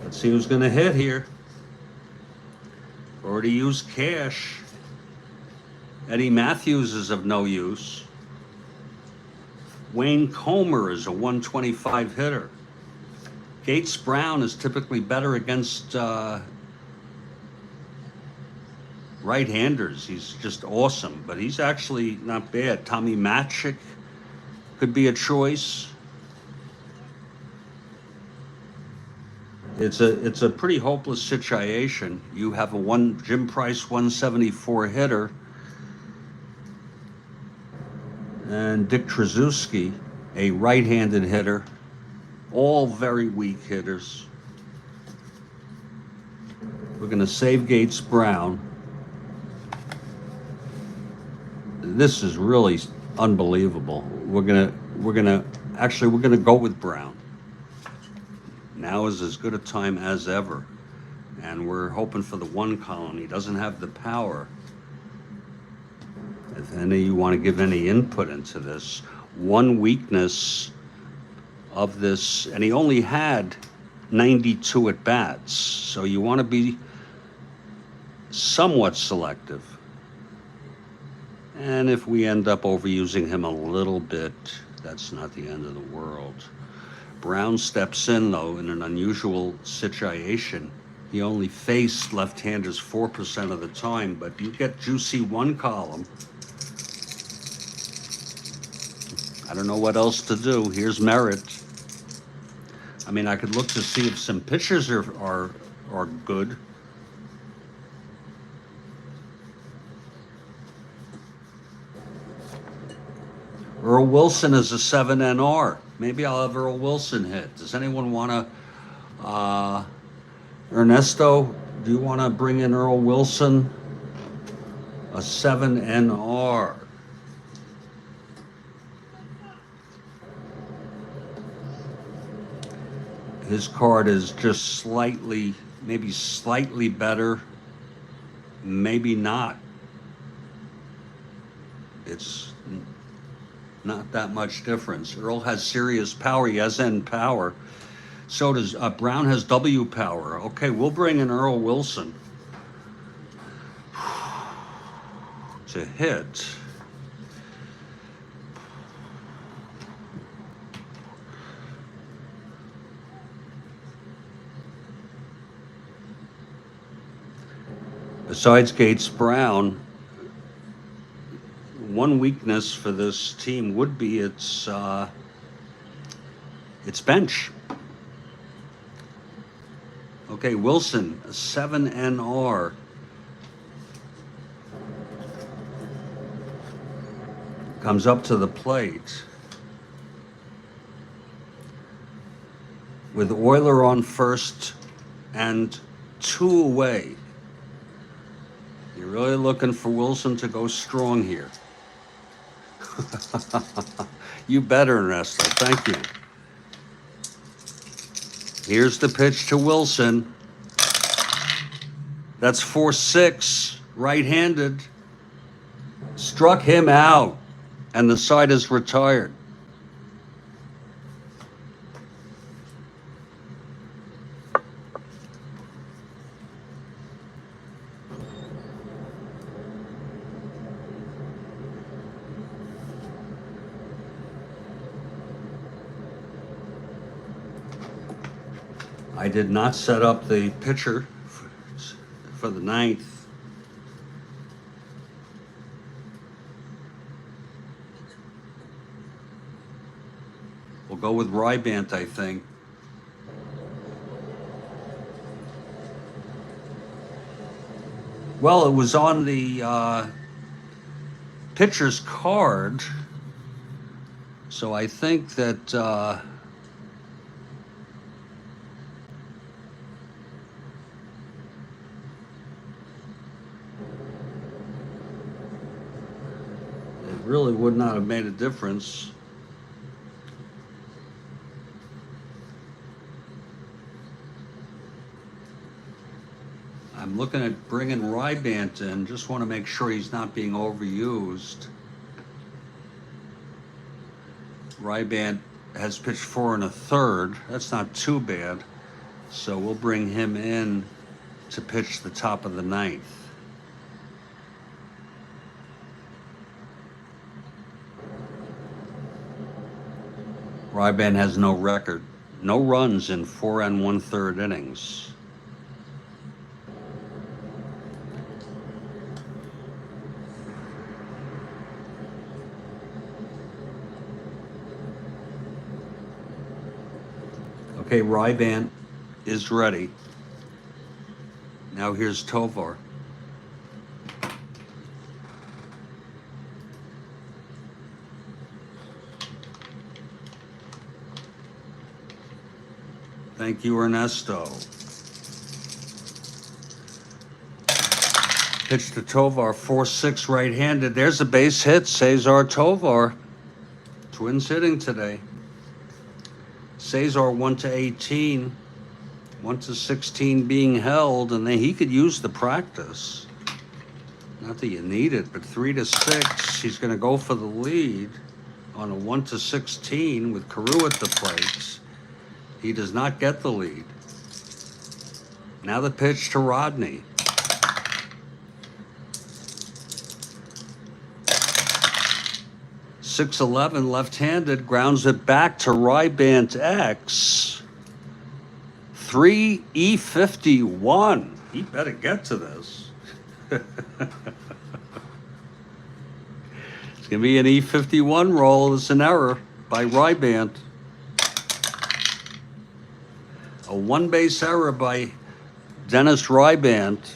Let's see who's going to hit here. Already used Cash. Eddie Matthews is of no use. Wayne Comer is a 125 hitter. Gates Brown is typically better against right-handers. He's just awesome, but he's actually not bad. Tommy Matchik could be a choice. It's a pretty hopeless situation. You have a Jim Price 174 hitter, and Dick Trzeski, a right-handed hitter. All very weak hitters. We're going to save Gates Brown. This is really unbelievable. We're gonna go with Brown. Now is as good a time as ever, and we're hoping for the 1 column. He doesn't have the power. If any of you want to give any input into this, one weakness of this, and he only had 92 at bats, so you want to be somewhat selective. And if we end up overusing him a little bit, that's not the end of the world. Brown steps in, though, in an unusual situation. He only faced left-handers 4% of the time, but you get juicy one column. I don't know what else to do. Here's Merritt. I mean, I could look to see if some pitchers are good. Earl Wilson is a 7 NR. Maybe I'll have Earl Wilson hit. Does anyone want to? Ernesto, do you want to bring in Earl Wilson? A 7 NR. His card is just slightly, maybe slightly better, maybe not. It's not that much difference. Earl has serious power. He has end power. So does Brown has W power. Okay, we'll bring in Earl Wilson to hit. Besides Gates Brown, one weakness for this team would be its bench. Okay, Wilson, a 7 NR. Comes up to the plate. With Euler on first and 2 away. You're really looking for Wilson to go strong here. You better, Ernesto. Thank you. Here's the pitch to Wilson. That's 4-6, right-handed. Struck him out, and the side is retired. I did not set up the pitcher for the 9th. We'll go with Rybant, I think. Well, it was on the pitcher's card, so I think that really would not have made a difference. I'm looking at bringing Rybant in. Just want to make sure he's not being overused. Rybant has pitched 4 1/3. That's not too bad. So we'll bring him in to pitch the top of the 9th. Rybant has no record, no runs in 4 1/3 innings. Okay, Rybant is ready. Now here's Tovar. Thank you, Ernesto. Pitch to Tovar, 4-6 right-handed. There's a base hit, Cesar Tovar. Twins hitting today. Cesar 1-18, 1-16 being held, and then he could use the practice. Not that you need it, but 3-6, he's going to go for the lead on a 1-16 with Carew at the plate. He does not get the lead. Now the pitch to Rodney. 6-11 left-handed, grounds it back to Rybant X. 3E51. He better get to this. It's going to be an E51 roll. It's an error by Rybant. A one-base error by Dennis Rybant.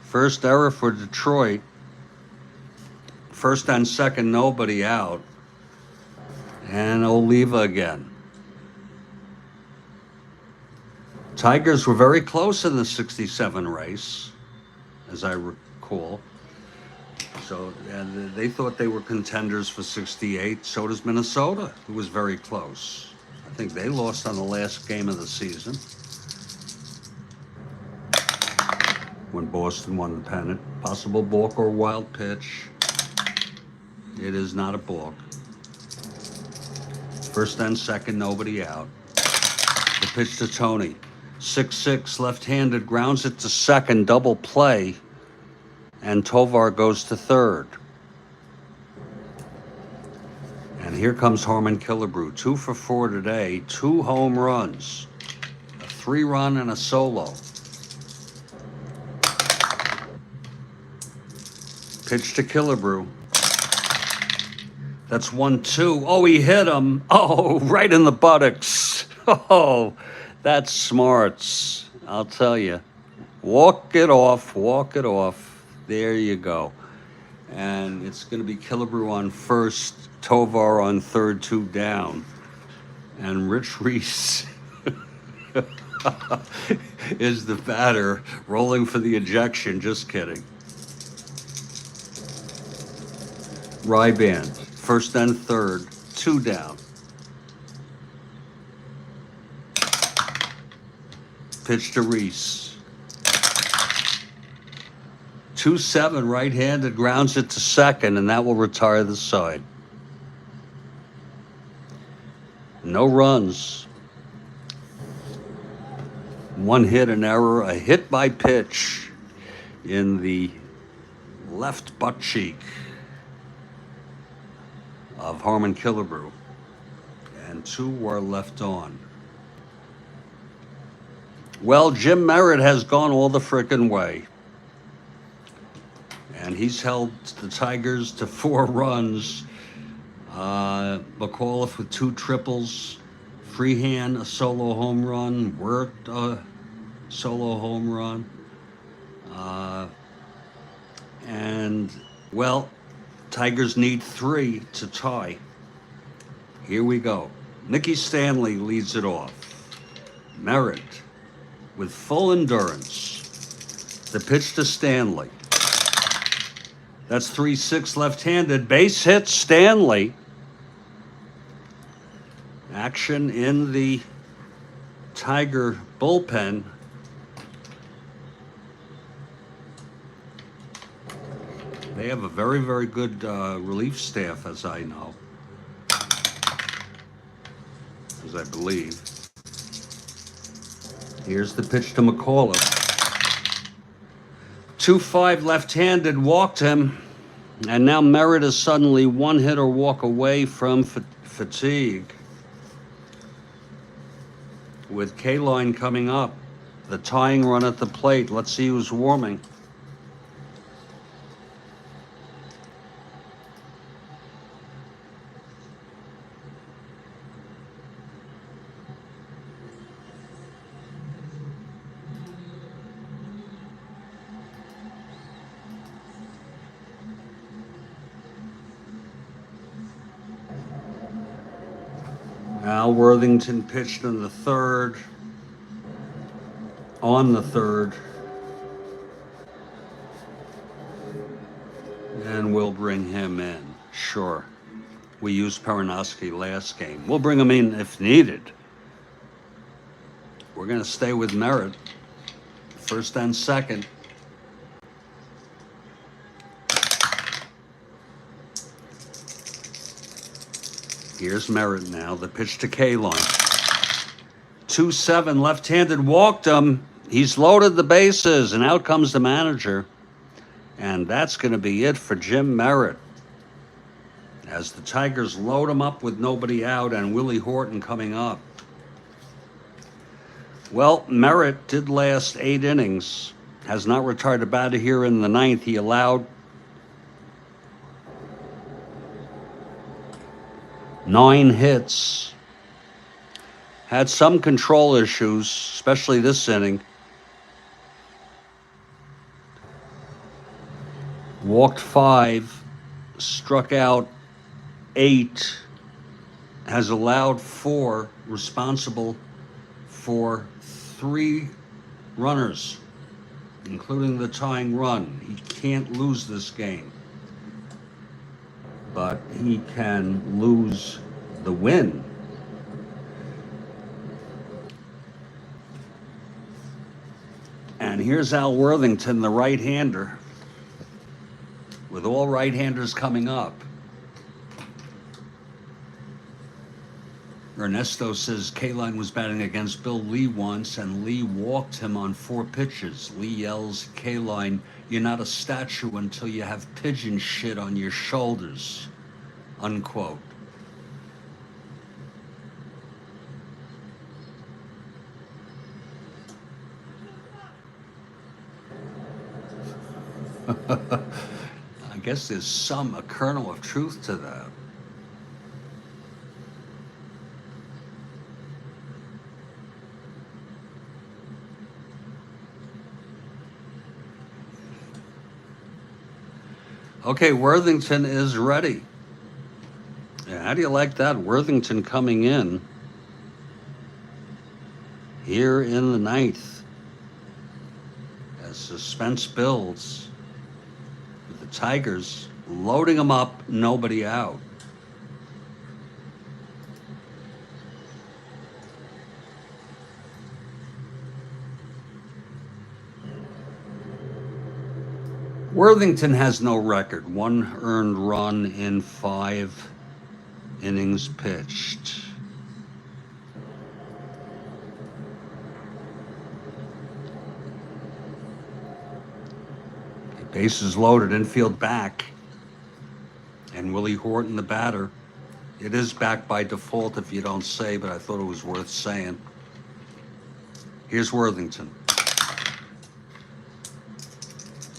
First error for Detroit. First and second, nobody out. And Oliva again. Tigers were very close in the 67 race, as I recall. So and they thought they were contenders for 68. So does Minnesota, who was very close. I think they lost on the last game of the season when Boston won the pennant. Possible balk or wild pitch. It is not a balk. First and second, nobody out. The pitch to Tony. 6-6 left-handed, grounds it to second, double play, and Tovar goes to third. And here comes Harmon Killebrew, 2 for 4 today, 2 home runs, a 3-run and a solo. Pitch to Killebrew. That's 1-2. Oh, he hit him. Oh, right in the buttocks. Oh, that's smarts. I'll tell you. Walk it off. Walk it off. There you go. And it's going to be Killebrew on first, Tovar on third, 2 down. And Rich Reese is the batter, rolling for the ejection. Just kidding. Rybant, first and third, 2 down. Pitch to Reese. 2-7 right-handed, grounds it to second, and that will retire the side. No runs. 1 hit, an error, a hit by pitch in the left butt cheek of Harmon Killebrew, and 2 were left on. Well, Jim Merritt has gone all the frickin' way, and he's held the Tigers to 4 runs. McAuliffe with 2 triples, Freehan a solo home run, Wirt a solo home run, and well, Tigers need 3 to tie. Here we go. Nicky Stanley leads it off. Merritt with full endurance. The pitch to Stanley. That's 3-6 left-handed. Base hit Stanley. Action in the Tiger bullpen. They have a very, very good relief staff, as I know, as I believe. Here's the pitch to McAuliffe. 2-5 left-handed, walked him, and now Merritt is suddenly 1 hit or walk away from fatigue. With K-line coming up, the tying run at the plate. Let's see who's warming. Al Worthington pitched in the third, on the third, and we'll bring him in. Sure. We used Peronowski last game. We'll bring him in if needed. We're going to stay with Merritt, first and second. Here's Merritt now, the pitch to K-line. 2-7 left-handed, walked him, He's loaded the bases, and out comes the manager. And that's going to be it for Jim Merritt, as the Tigers load him up with nobody out and Willie Horton coming up. Well, Merritt did last 8 innings, has not retired a batter here in the 9th. He allowed 9 hits, had some control issues, especially this inning. Walked 5, struck out 8, has allowed 4, responsible for 3 runners, including the tying run. He can't lose this game, but he can lose the win. And here's Al Worthington, the right-hander, with all right-handers coming up. Ernesto says Kaline was batting against Bill Lee once, and Lee walked him on 4 pitches. Lee yells, Kaline, you're not a statue until you have pigeon shit on your shoulders, unquote. I guess there's a kernel of truth to that. Okay, Worthington is ready. Yeah, how do you like that? Worthington coming in here in the 9th as suspense builds, with the Tigers loading them up, nobody out. Worthington has no record. 1 earned run in 5 innings pitched. Bases loaded, infield back. And Willie Horton, the batter. It is back by default if you don't say, but I thought it was worth saying. Here's Worthington.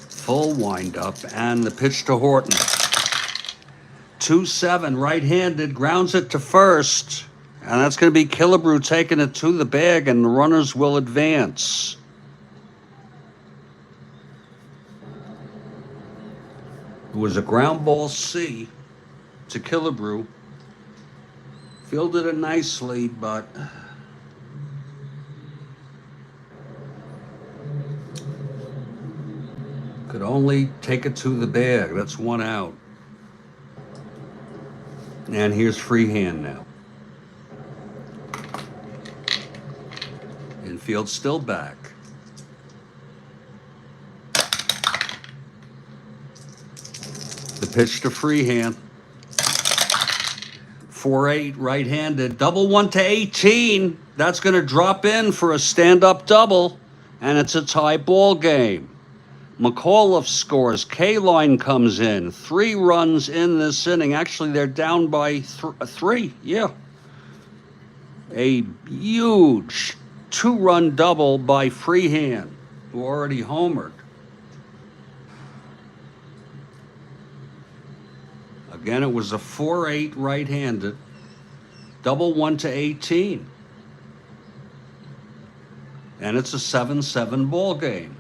Full windup, and the pitch to Horton. 2-7, right-handed, grounds it to first, and that's going to be Killebrew taking it to the bag, and the runners will advance. It was a ground ball C to Killebrew. Fielded it nicely, but could only take it to the bag. That's 1 out. And here's Freehand now. Infield still back. The pitch to Freehand. 4-8, right-handed. Double 1 to 18. That's going to drop in for a stand-up double, and it's a tie ball game. McAuliffe scores. Kaline comes in. 3 runs in this inning. Actually, they're down by 3. Yeah. A huge 2-run double by Freehand, who already homered. Again, it was a 4-8 right-handed. Double 1 to 18. And it's a 7-7 ball game.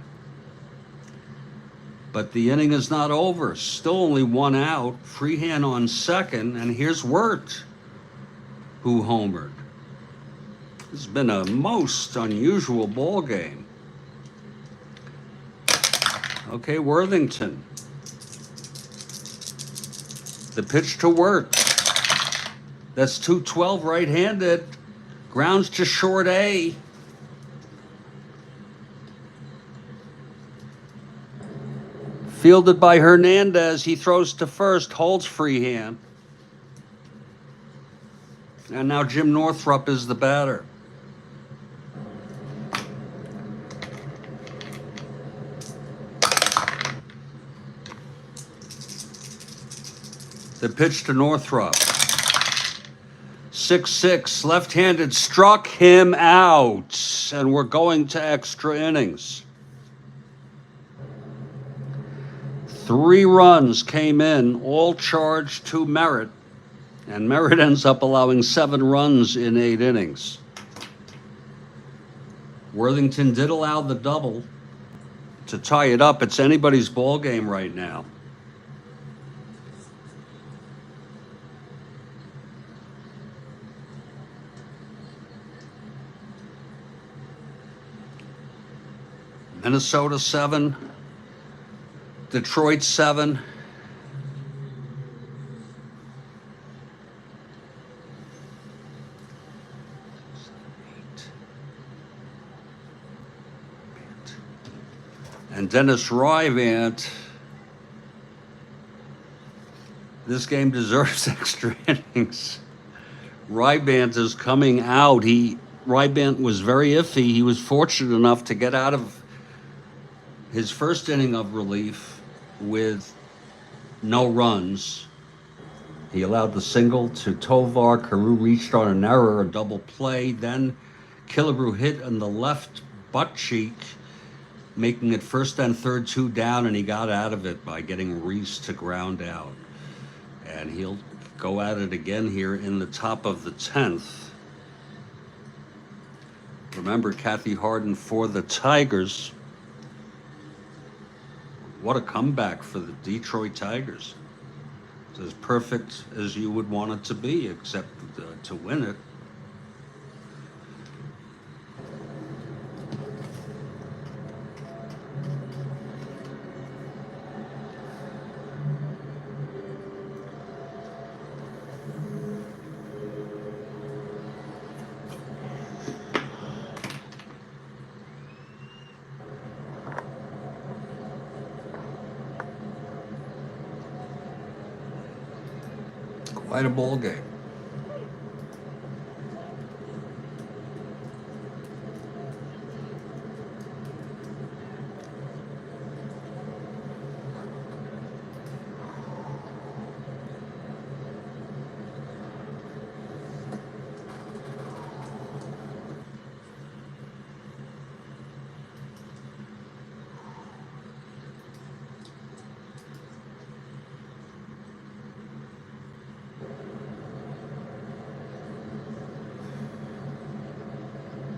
But the inning is not over. Still only 1 out. Freehand on second, and here's Wirt, who homered. This has been a most unusual ball game. Okay, Worthington. The pitch to Wirt. That's 2-12 right-handed. Grounds to short A. Fielded by Hernandez. He throws to first, holds Freehand. And now Jim Northrup is the batter. The pitch to Northrup. 6-6, left-handed, struck him out, and we're going to extra innings. 3 runs came in, all charged to Merritt, and Merritt ends up allowing 7 runs in 8 innings. Worthington did allow the double to tie it up. It's anybody's ball game right now. Minnesota 7, Detroit 7. And Dennis Ryvant, this game deserves extra innings. Ryvant is coming out. Ryvant was very iffy. He was fortunate enough to get out of his first inning of relief with no runs. He allowed the single to Tovar. Carew reached on an error, a double play. Then Killebrew hit on the left butt cheek, making it first and third, 2 down, and he got out of it by getting Reese to ground out. And he'll go at it again here in the top of the 10th. Remember, Kathy Harden for the Tigers. What a comeback for the Detroit Tigers. It's as perfect as you would want it to be, except to win it. Quite a ball game.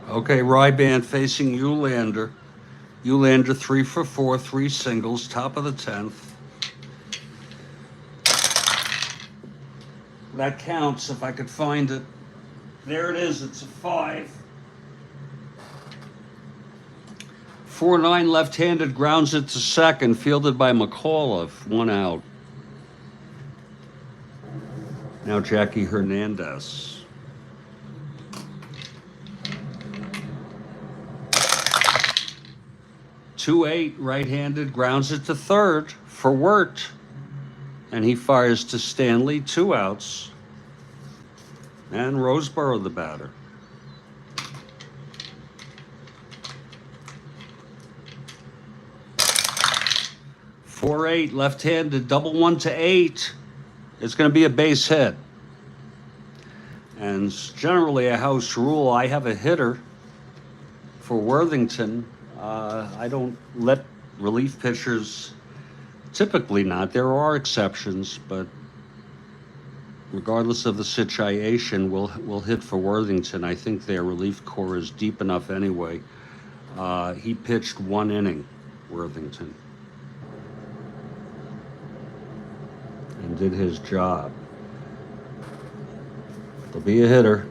Okay, Ryvant facing Eulander. Eulander 3 for 4, 3 singles, top of the 10th. That counts if I could find it. There it is, it's a 5. 4-9 left-handed, grounds it to second, fielded by McAuliffe, 1 out. Now Jackie Hernandez. 2-8 right-handed, grounds it to third for Wirt, and he fires to Stanley, 2 outs. And Roseboro the batter. Four eight left-handed, double 1 to 8. It's going to be a base hit. And it's generally a house rule. I have a hitter for Worthington. I don't let relief pitchers, typically not. There are exceptions, but regardless of the situation, we'll hit for Worthington. I think their relief core is deep enough anyway. He pitched 1 inning, Worthington, and did his job. There'll be a hitter.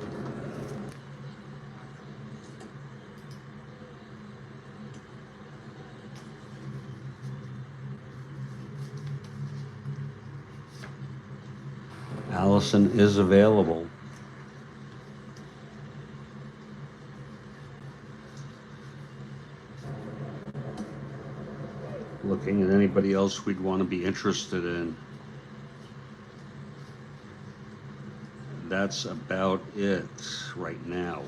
Allison is available. Looking at anybody else we'd want to be interested in. That's about it right now.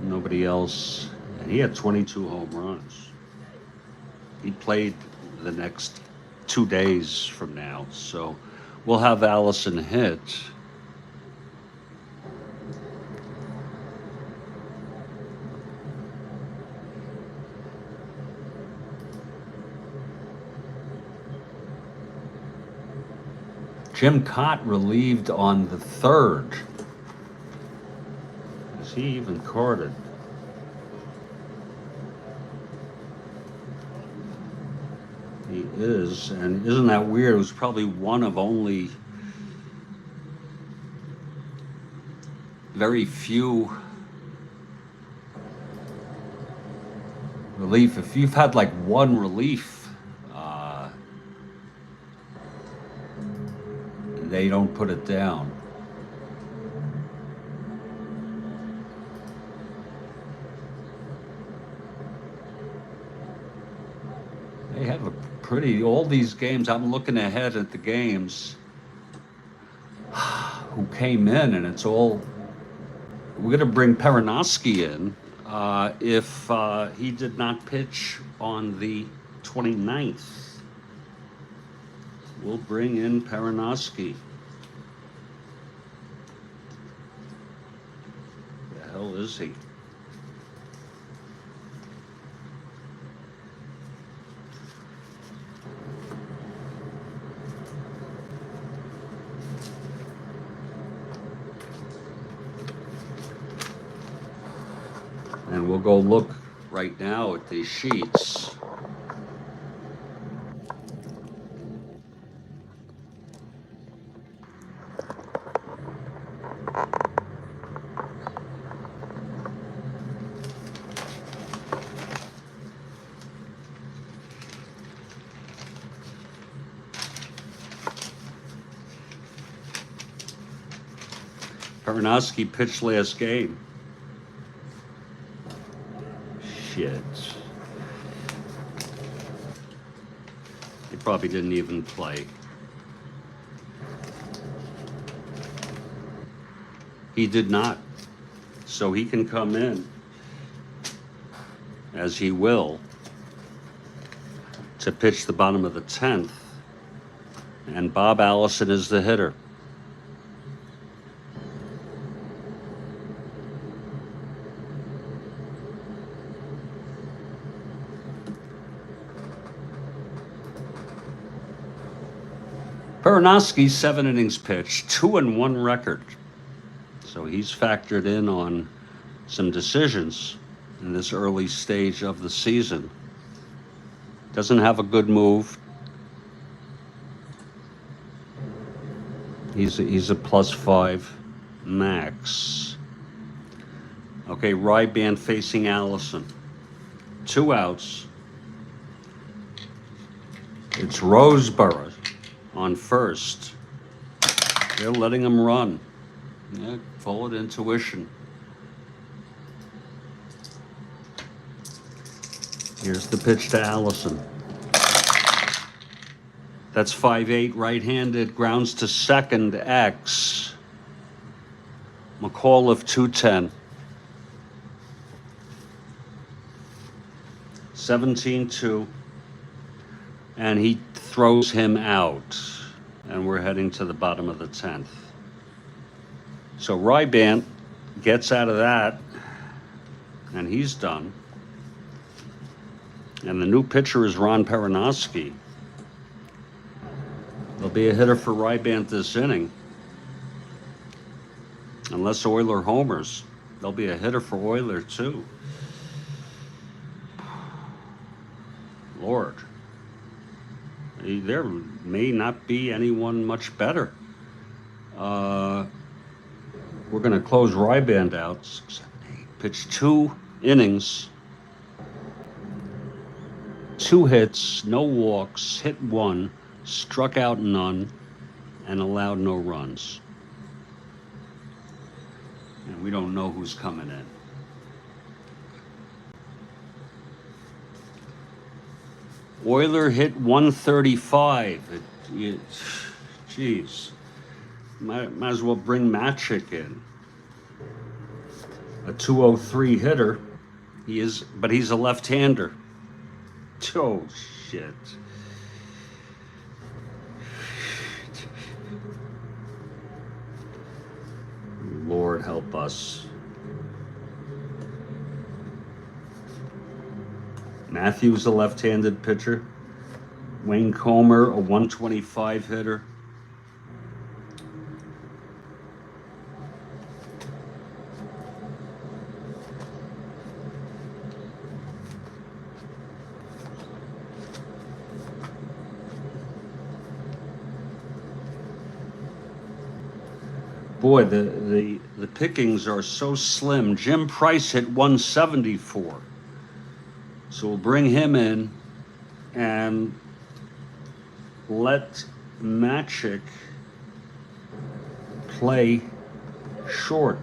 Nobody else. And he had 22 home runs. He played the next 2 days from now. So we'll have Allison hit. Jim Cott relieved on the 3rd. Is he even carded? He is, and isn't that weird? It was probably one of only very few relief. If you've had like one relief, they don't put it down. They have a pretty, all these games, I'm looking ahead at the games who came in, and it's all, we're going to bring Perinoski in if he did not pitch on the 29th. We'll bring in Perinoski. The hell is he? And we'll go look right now at these sheets. Perinoski pitched last game. Shit. He probably didn't even play. He did not. So he can come in, as he will, to pitch the bottom of the 10th. And Bob Allison is the hitter. Perinoski, 7 innings pitched, 2-1 record. So he's factored in on some decisions in this early stage of the season. Doesn't have a good move. He's a +5 max. Okay, Ryban facing Allison. 2 outs. It's Roseborough on first. They're letting him run. Yeah, forward intuition. Here's the pitch to Allison. That's 5-8 right-handed, grounds to second, X. McAuliffe 210. 17-2. And he throws him out. And we're heading to the bottom of the 10th. So Ryban gets out of that, and he's done. And the new pitcher is Ron Perinoski. There'll be a hitter for Ryban this inning. Unless Euler homers, there'll be a hitter for Euler too. Lord. There may not be anyone much better. We're going to close Ryban out. 6, 7, 8. Pitched 2 innings. 2 hits, no walks, hit 1, struck out none, and allowed no runs. And we don't know who's coming in. Euler hit 135. Geez. Might as well bring Matic in. A 203 hitter. But he's a left-hander. Oh, shit. Lord help us. Matthews, a left-handed pitcher. Wayne Comer, a 125 hitter. Boy, the pickings are so slim. Jim Price hit 174. So we'll bring him in and let Matic play short.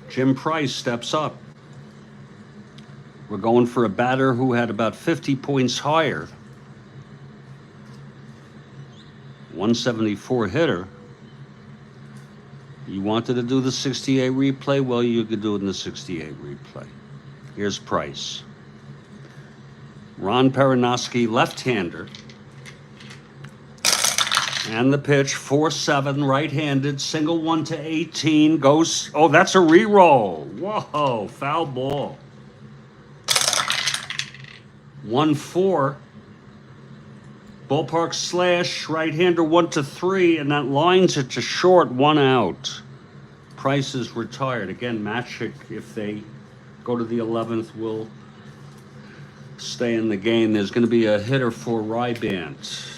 Jim Price steps up. We're going for a batter who had about 50 points higher. 174 hitter. You wanted to do the 68 replay? Well, you could do it in the 68 replay. Here's Price. Ron Perinoski, left-hander. And the pitch, 4-7, right-handed, single 1 to 18, goes, oh, that's a re-roll. Whoa, foul ball. 1-4. Ballpark slash, right-hander 1 to 3, and that lines it to short, 1 out. Price is retired. Again, Matic, if they go to the 11th, will stay in the game. There's going to be a hitter for Rybant.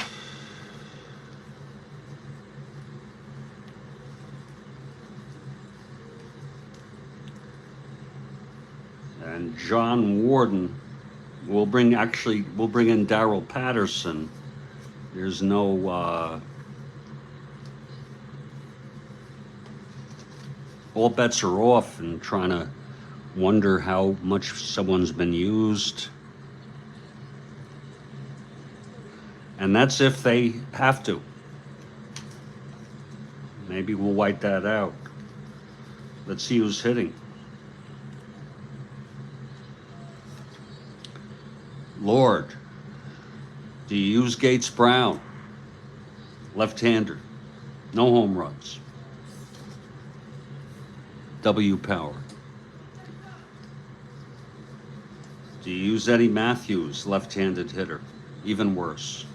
And John Warden will bring in Darryl Patterson. There's no all bets are off, and trying to wonder how much someone's been used. And that's if they have to. Maybe we'll wipe that out. Let's see who's hitting. Lord, do you use Gates Brown? Left-hander, no home runs. W Power. Do you use Eddie Matthews, left-handed hitter? Even worse.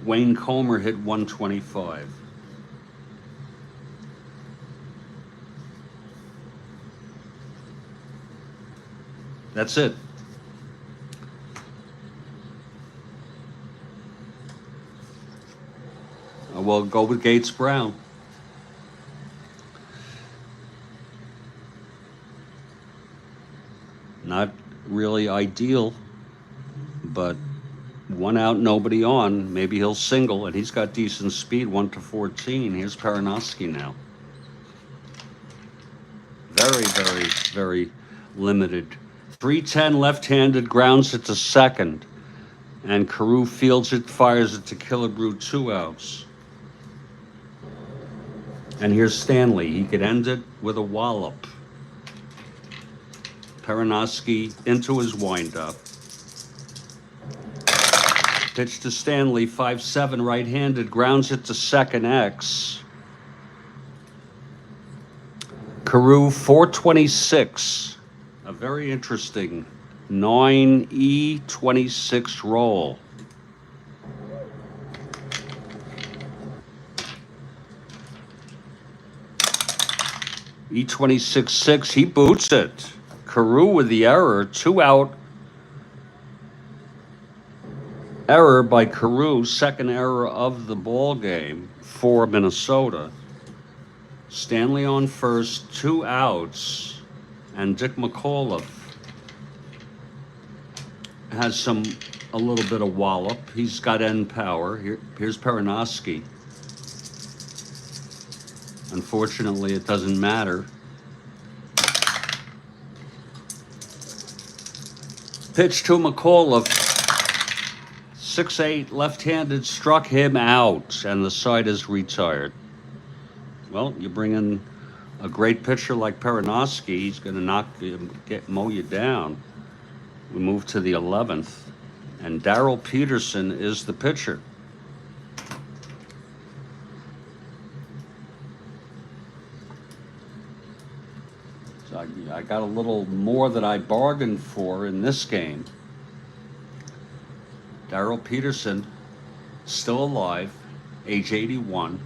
Wayne Comer hit 125. That's it. We'll go with Gates Brown. Not really ideal, but 1 out, nobody on. Maybe he'll single, and he's got decent speed, 1 to 14. Here's Perinoski now. Very, very, very limited. 310 left-handed, grounds it to second. And Carew fields it, fires it to Killebrew, 2 outs. And here's Stanley. He could end it with a wallop. Perinoski into his windup. Pitch to Stanley, 5-7, right-handed, grounds it to second X. Carew, 426. A very interesting 9E26 roll. E26-6, he boots it. Carew with the error, 2 out. Error by Carew, second error of the ball game for Minnesota. Stanley on first, 2 outs, and Dick McAuliffe has a little bit of wallop. He's got end power. Here's Perinoski. Unfortunately, it doesn't matter. Pitch to McAuliffe. 6-8, left-handed, struck him out, and the side is retired. Well, you bring in a great pitcher like Perinoski, he's going to mow you down. We move to the 11th, and Darrell Peterson is the pitcher. So I got a little more that I bargained for in this game. Darrell Peterson, still alive, age 81.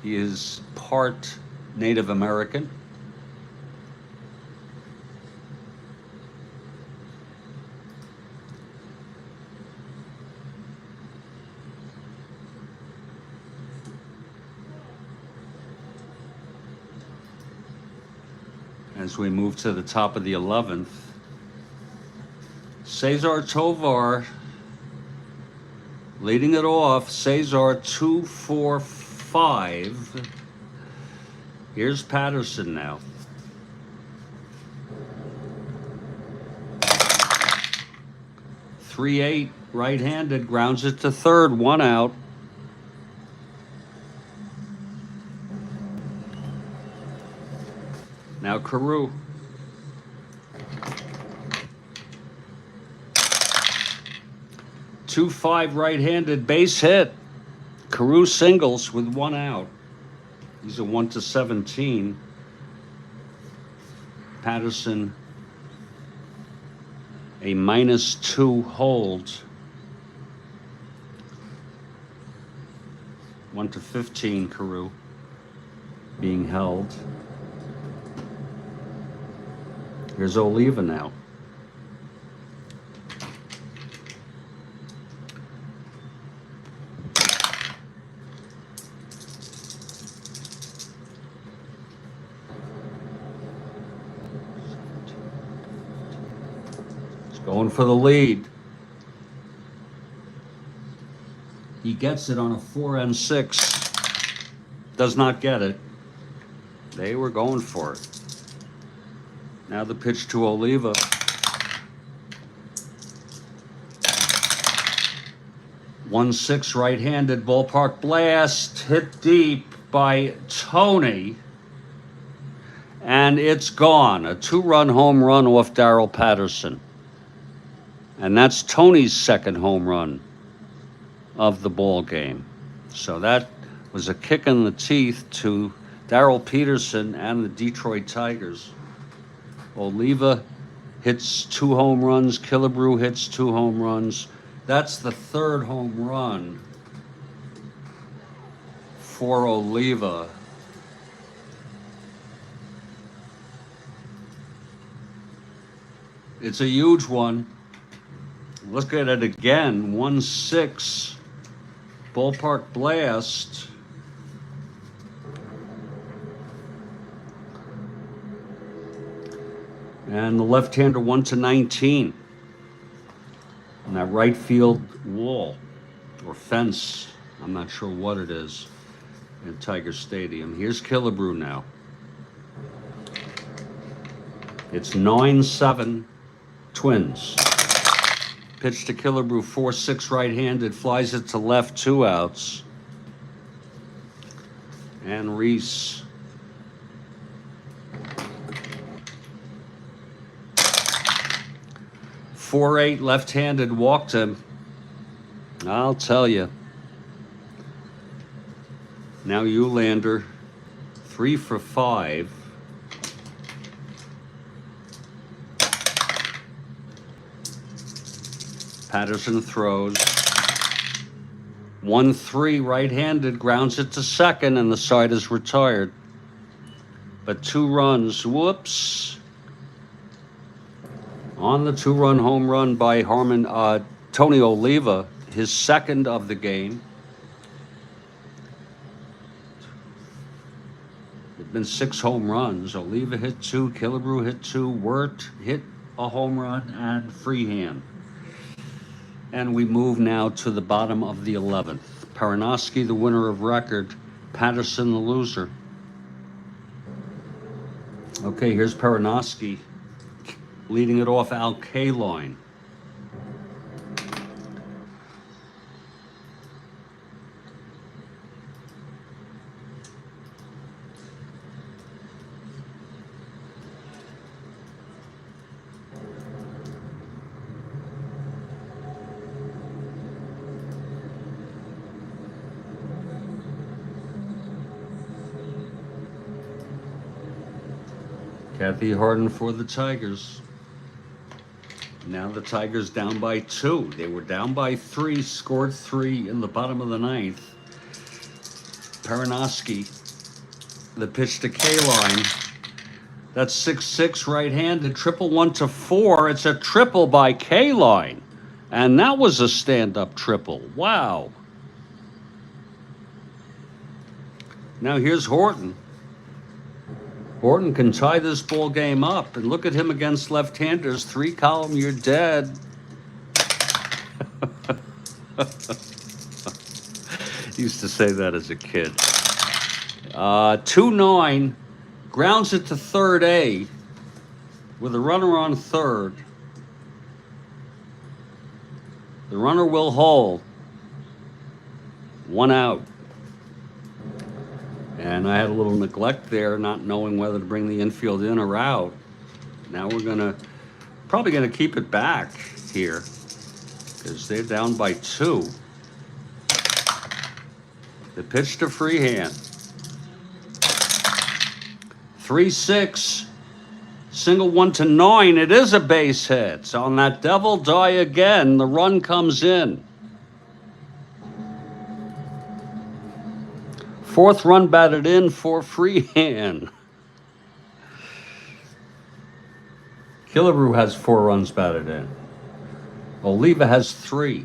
He is part Native American. As we move to the top of the 11th, Cesar Tovar leading it off. Cesar 2-4-5. Here's Patterson now. Three-eight, right-handed, grounds it to third, one out. Now Carew. Two five, right-handed, base hit. Carew singles with one out. He's a 1-17. Patterson a -2 hold. 1-15. Carew being held. Here's Oliva now. He's going for the lead. He gets it on a 4-6. Does not get it. They were going for it. Now the pitch to Oliva. One 6 right-handed, ballpark blast, hit deep by Tony, and it's gone. A 2-run home run off Darrell Patterson, and that's Tony's second home run of the ball game. So that was a kick in the teeth to Darrell Peterson and the Detroit Tigers. Oliva hits 2 home runs. Killebrew hits 2 home runs. That's the third home run for Oliva. It's a huge one. Look at it again. 1-6 ballpark blast. And the left-hander 1-19 on that right field wall or fence. I'm not sure what it is in Tiger Stadium. Here's Killebrew now. It's 9-7 Twins. Pitch to Killebrew, 4-6 right-handed, flies it to left, 2 outs. And Reese. .48 left-handed, walked him. I'll tell you. Now Eulander, 3 for 5. Patterson throws. 1-3 right-handed, grounds it to second, and the side is retired. But 2 runs, whoops. On the 2-run home run by Tony Oliva, his second of the game. There've been 6 home runs. Oliva hit 2, Killebrew hit 2, Wirt hit a home run, and Freehand. And we move now to the bottom of the 11th. Perinoski, the winner of record. Patterson, the loser. Okay, here's Perinoski leading it off, Al Kaline. Kathy Harden for the Tigers. Now the Tigers down by 2. They were down by 3, scored 3 in the bottom of the 9th. Perinoski, the pitch to Kaline. That's 6-6 right-handed, triple 1 to 4. It's a triple by Kaline. And that was a stand-up triple. Wow. Now here's Horton. Horton can tie this ball game up, and look at him against left-handers. 3-column, you're dead. Used to say that as a kid. 2-9, grounds it to third A with a runner on third. The runner will hold. 1 out. And I had a little neglect there, not knowing whether to bring the infield in or out. Now we're probably gonna keep it back here because they're down by 2. The pitch to Freehand. 3-6, single 1 to 9. It is a base hit. So on that devil die again, the run comes in. 4th run batted in for Freehand. Killebrew has 4 runs batted in. Oliva has 3.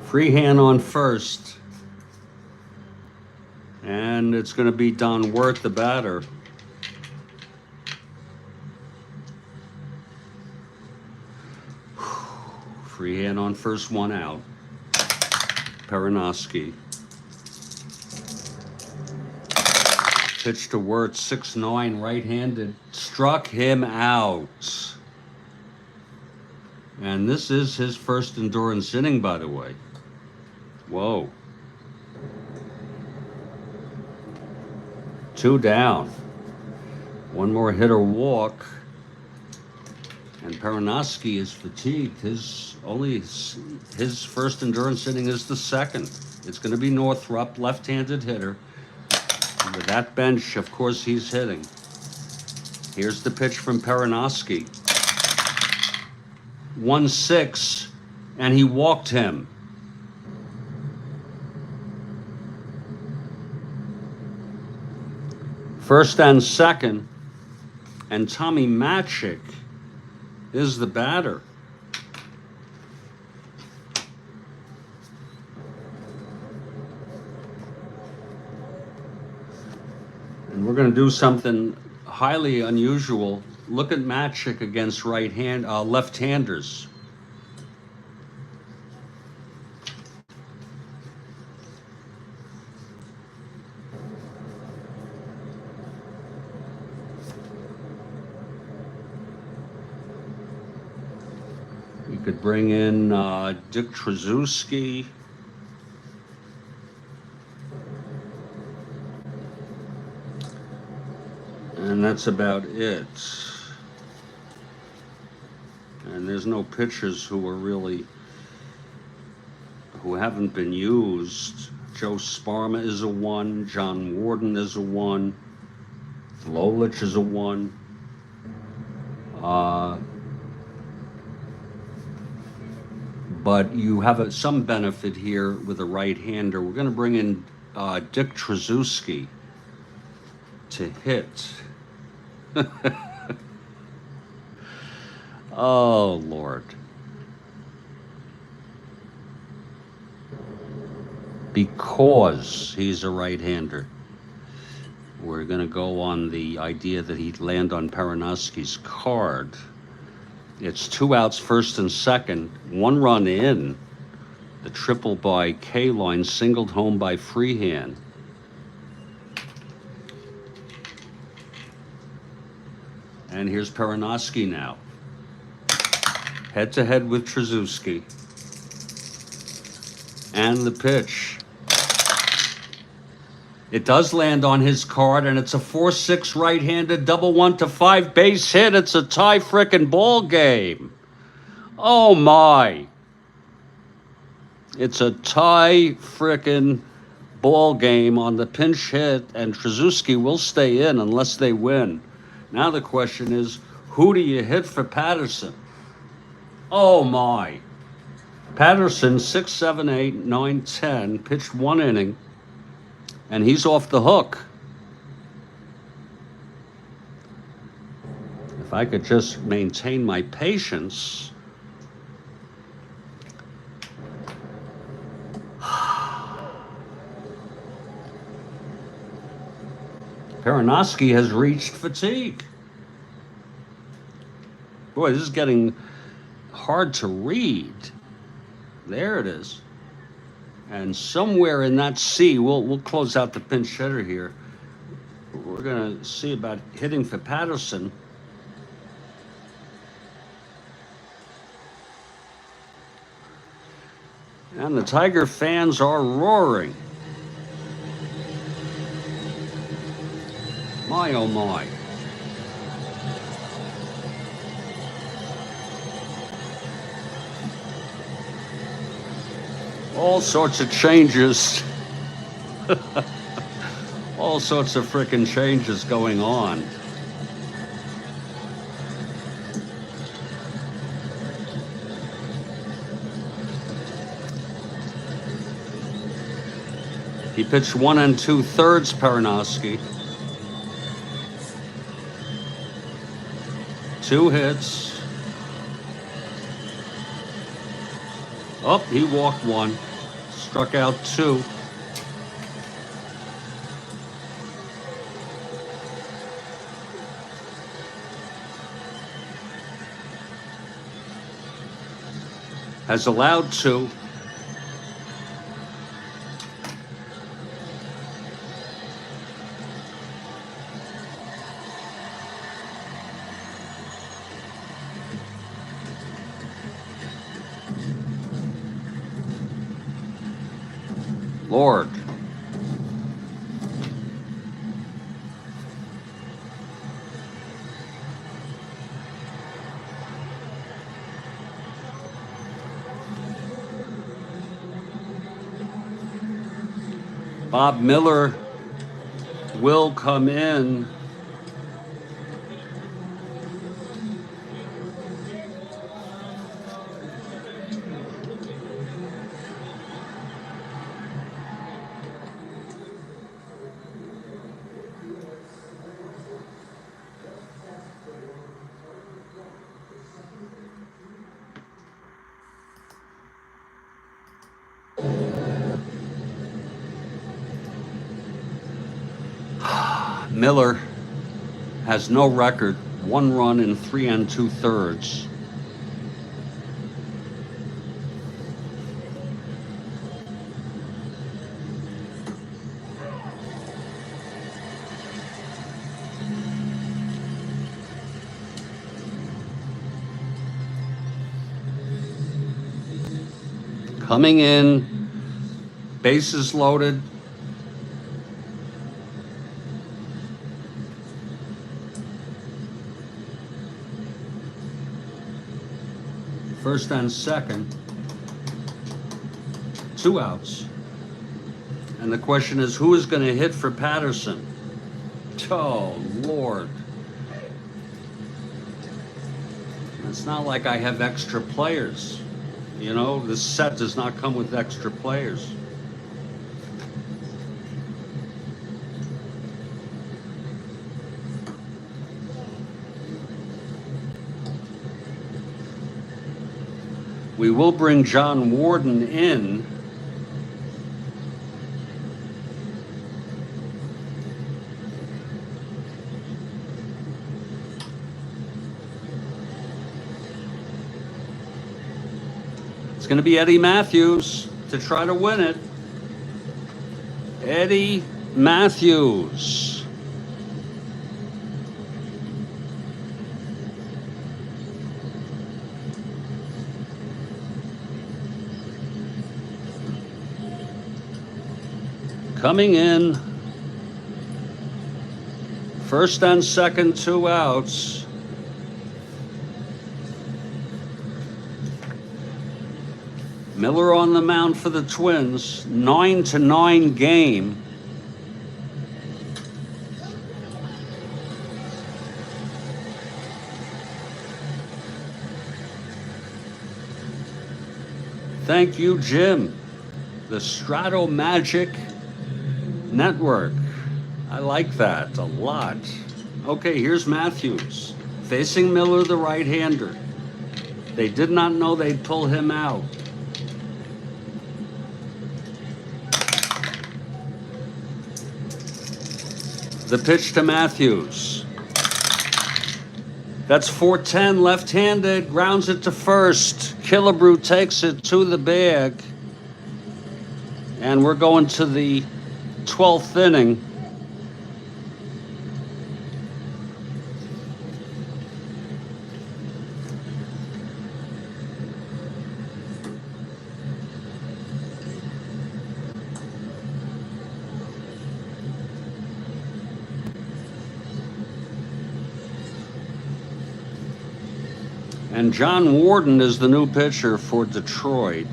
Freehand on first. And it's going to be Don Wirth, the batter. Freehand on first, 1 out. Perinoski. Pitch to Wirth, 6-9, right-handed. Struck him out. And this is his first endurance inning, by the way. Whoa. 2 down. 1 more hit or walk. And Perinoski is fatigued. His first endurance inning is the second. It's going to be Northrup, left-handed hitter. And with that bench, of course, he's hitting. Here's the pitch from Perinoski. 1-6, and he walked him. First and second, and Tommy Matic is the batter. And we're going to do something highly unusual. Look at Matic against left-handers. You could bring in Dick Tracewski. And that's about it. And there's no pitchers who haven't been used. Joe Sparma is a 1. John Warden is a 1. Lolich is a 1. But you have some benefit here with a right-hander. We're going to bring in Dick Tracewski to hit. Oh, Lord. Because he's a right-hander, we're going to go on the idea that he'd land on Perinoski's card. It's 2 outs, first and second, 1 run in. The triple by Kaline, singled home by Freehand. And here's Perenoski now. Head-to-head with Trzewiski. And the pitch. It does land on his card, and it's a 4-6 right-handed double 1-5 base hit. It's a tie frickin' ball game. Oh my. It's a tie frickin' ball game on the pinch hit, and Trzewiski will stay in unless they win. Now the question is, who do you hit for Patterson? Oh my. Patterson, 6, 7, 8, 9, 10, pitched 1 inning, and he's off the hook. If I could just maintain my patience. Perenoski has reached fatigue. Boy, this is getting hard to read. There it is. And somewhere in that C, we'll close out the pinch hitter here. We're going to see about hitting for Patterson. And the Tiger fans are roaring. My, oh my. All sorts of changes. All sorts of frickin' changes going on. He pitched 1 2/3, Perenoski. 2 hits. Oh, he walked 1. Struck out 2. Has allowed 2. Lord. Bob Miller will come in. Miller has no record, 1 run in 3 2/3. Coming in, bases loaded. First and second, 2 outs. And the question is, who is going to hit for Patterson? Oh, Lord. It's not like I have extra players. You know, this set does not come with extra players. We will bring John Warden in. It's going to be Eddie Matthews to try to win it. Eddie Matthews. Coming in. First and second, 2 outs. Miller on the mound for the Twins. 9-9 game. Thank you, Jim. The Strat-O-Matic Network. I like that a lot. Okay, here's Matthews. Facing Miller, the right-hander. They did not know they'd pull him out. The pitch to Matthews. That's 4-10, left-handed, grounds it to first. Killebrew takes it to the bag. And we're going to the 12th inning. And John Warden is the new pitcher for Detroit.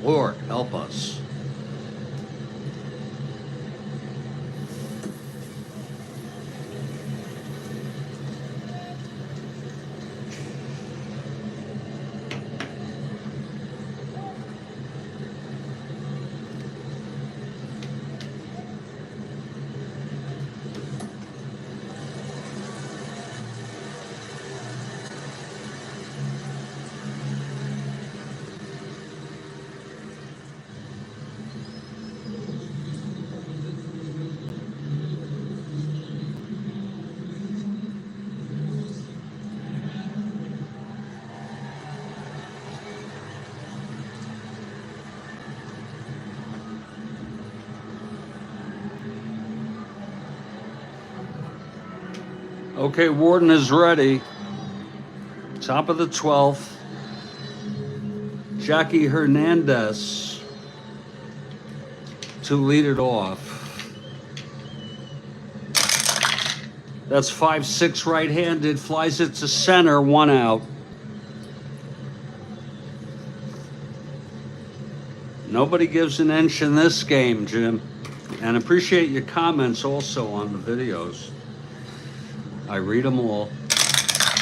Lord, help us. Okay, Warden is ready. Top of the 12th. Jackie Hernandez to lead it off. That's 5-6 right-handed, flies it to center, 1 out. Nobody gives an inch in this game, Jim. And appreciate your comments also on the videos. I read them all.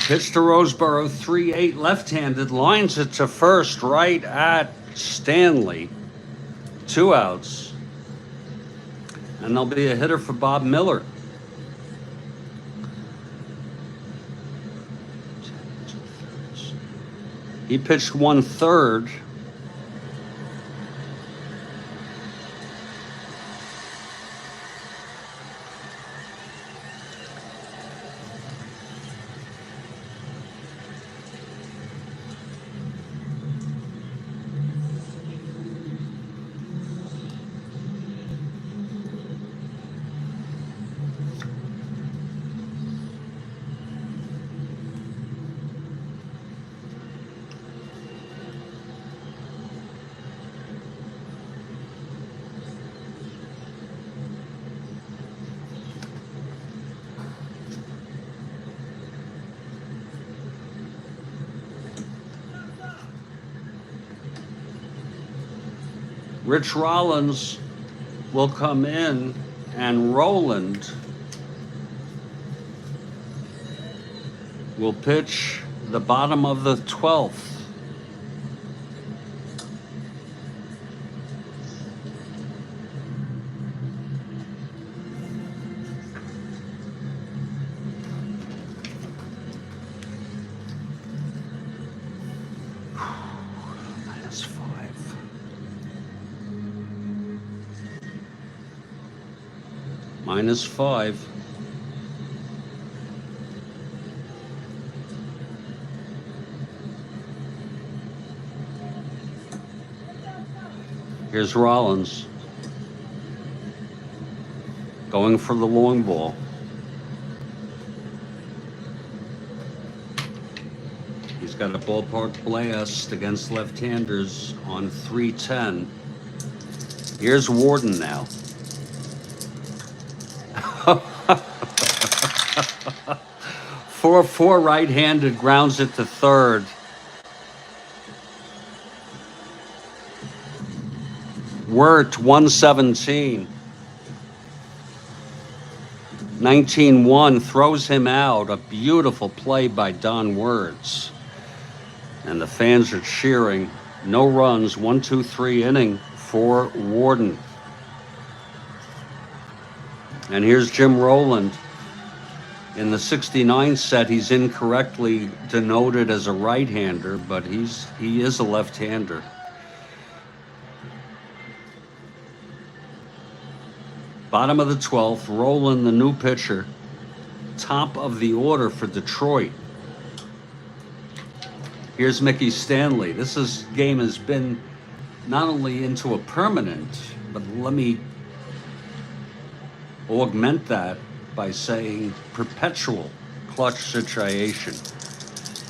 Pitch to Roseboro, 3-8 left-handed, lines it to first, right at Stanley. 2 outs. And there'll be a hitter for Bob Miller. He pitched 1/3. Rich Rollins will come in, and Roland will pitch the bottom of the 12th. -5. Here's Rollins going for the long ball. He's got a ballpark blast against left-handers on 310. Here's Warden now. 4-4 right-handed, grounds it to third. Wirt 117. 19-1 throws him out. A beautiful play by Don Wirtz. And the fans are cheering. No runs, 1-2-3 inning for Warden. And here's Jim Rowland. In the 69 set, he's incorrectly denoted as a right-hander, but he is a left-hander. Bottom of the 12th, Rowland, the new pitcher. Top of the order for Detroit. Here's Mickey Stanley. This game has been not only into a permanent, but let me augment that by saying perpetual clutch situation.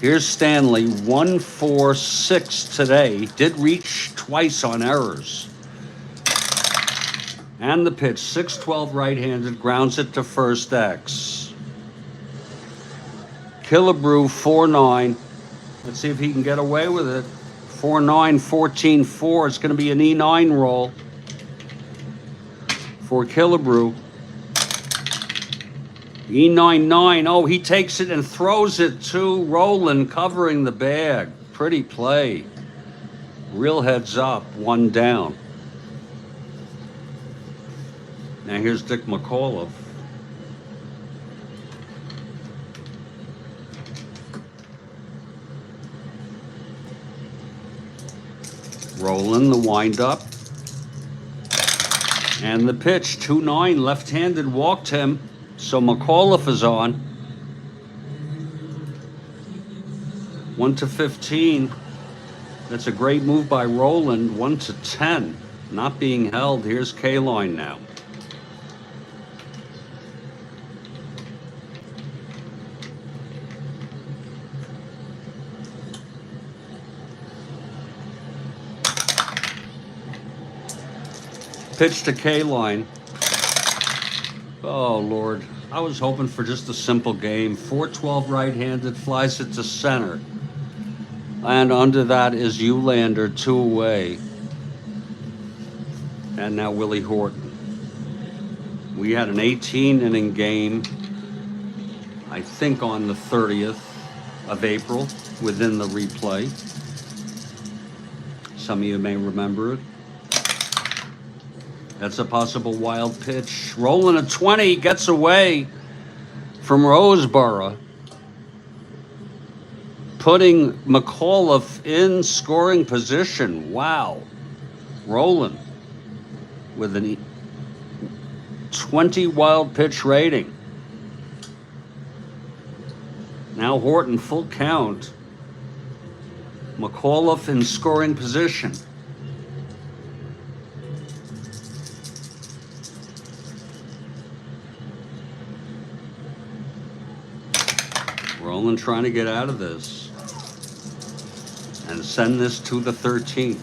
Here's Stanley, 1-4-6 today. Did reach twice on errors. And the pitch, 6-12 right-handed, grounds it to first X. Killebrew, 4-9. Let's see if he can get away with it. 4-9, 14-4. It's going to be an E9 roll for Killebrew. E9-9. Oh, he takes it and throws it to Rowland, covering the bag. Pretty play. Real heads up, one down. Now here's Dick McAuliffe. Rowland, the windup. And the pitch, 2-9, left-handed, walked him. So McAuliffe is on. 1-15. That's a great move by Rowland. 1-10. Not being held. Here's K-line now. Pitch to K-line. Oh, Lord. I was hoping for just a simple game. 4-12 right-handed, flies it to center. And under that is Ulander, 2 away. And now Willie Horton. We had an 18-inning game, I think on the 30th of April, within the replay. Some of you may remember it. That's a possible wild pitch. Rolling a 20, gets away from Roseboro. Putting McAuliffe in scoring position. Wow. Rolling with an 20 wild pitch rating. Now Horton full count. McAuliffe in scoring position. Rowland trying to get out of this and send this to the 13th.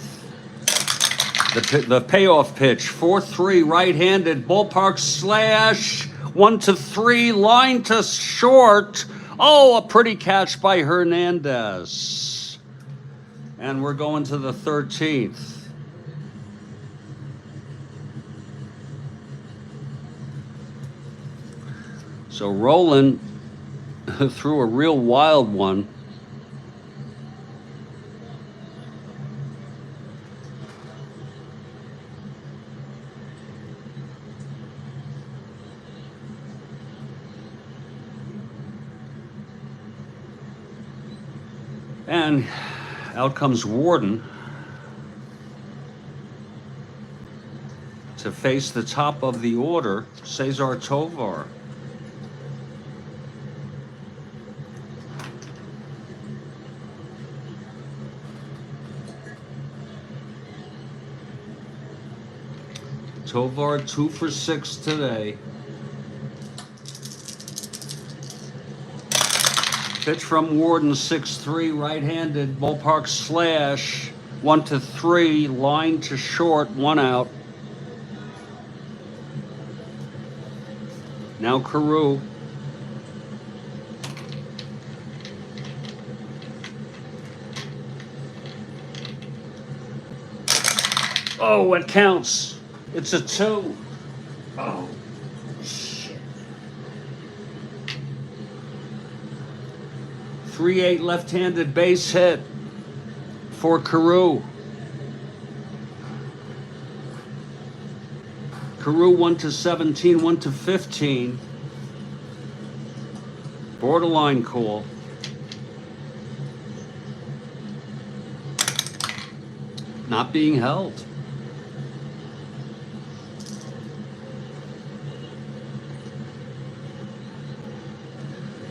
The payoff pitch, 4-3 right-handed, ballpark slash, 1-3, line to short. Oh, a pretty catch by Hernandez. And we're going to the 13th. So Rowland threw a real wild one. And out comes Warden to face the top of the order, Cesar Tovar. Tovar 2 for 6 today. Pitch from Warden, 6-3, right-handed, ballpark slash, 1-3, line to short, 1 out. Now Carew. Oh, it counts. It's a 2. Oh, shit. 3-8 left-handed base hit for Carew. Carew 1-17, 1-15. Borderline cool. Not being held.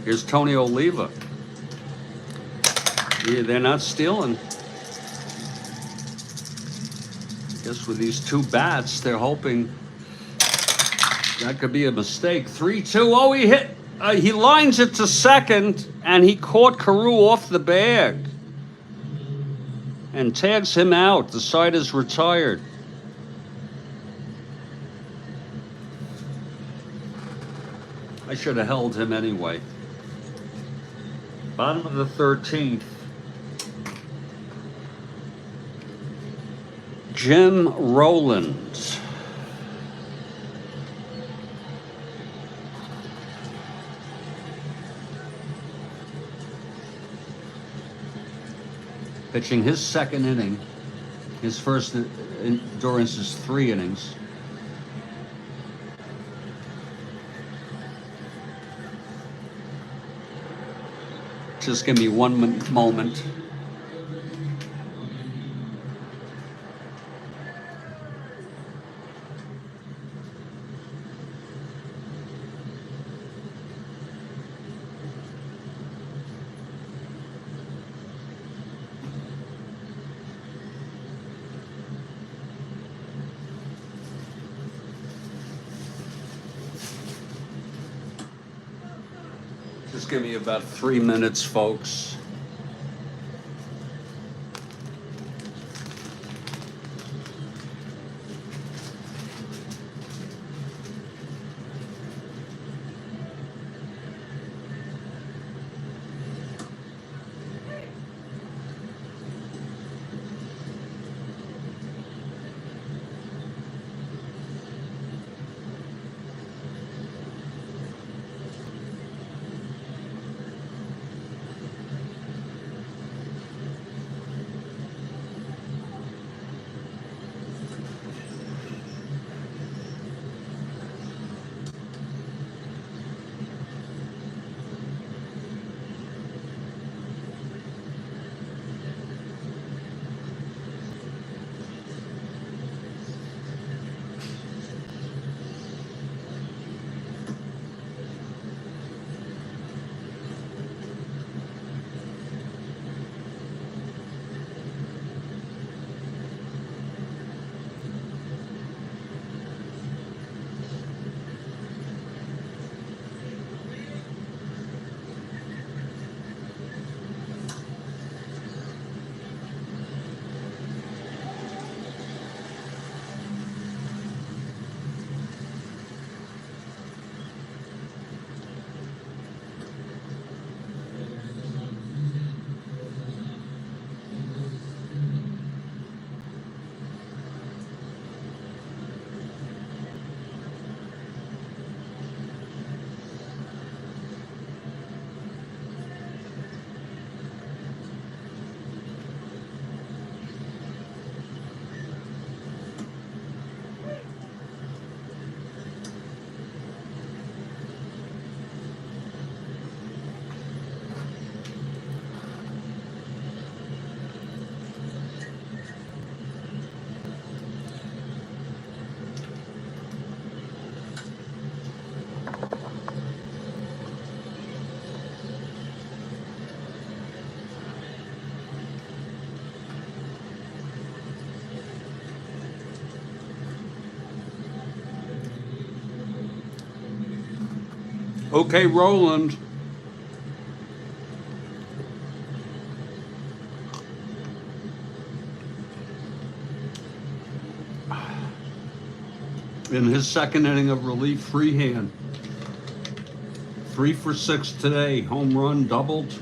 Here's Tony Oliva. Yeah, they're not stealing. I guess with these 2 bats, they're hoping that could be a mistake. 3-2. Oh, he hit. He lines it to second, and he caught Carew off the bag and tags him out. The side is retired. I should have held him anyway. Bottom of the 13th. Jim Rowland. Pitching his second inning. His first endurance is 3 innings. Just give me one moment. Just give me about 3 minutes, folks. Okay, Roland. In his second inning of relief, Freehand. 3 for 6 today. Home run, doubled,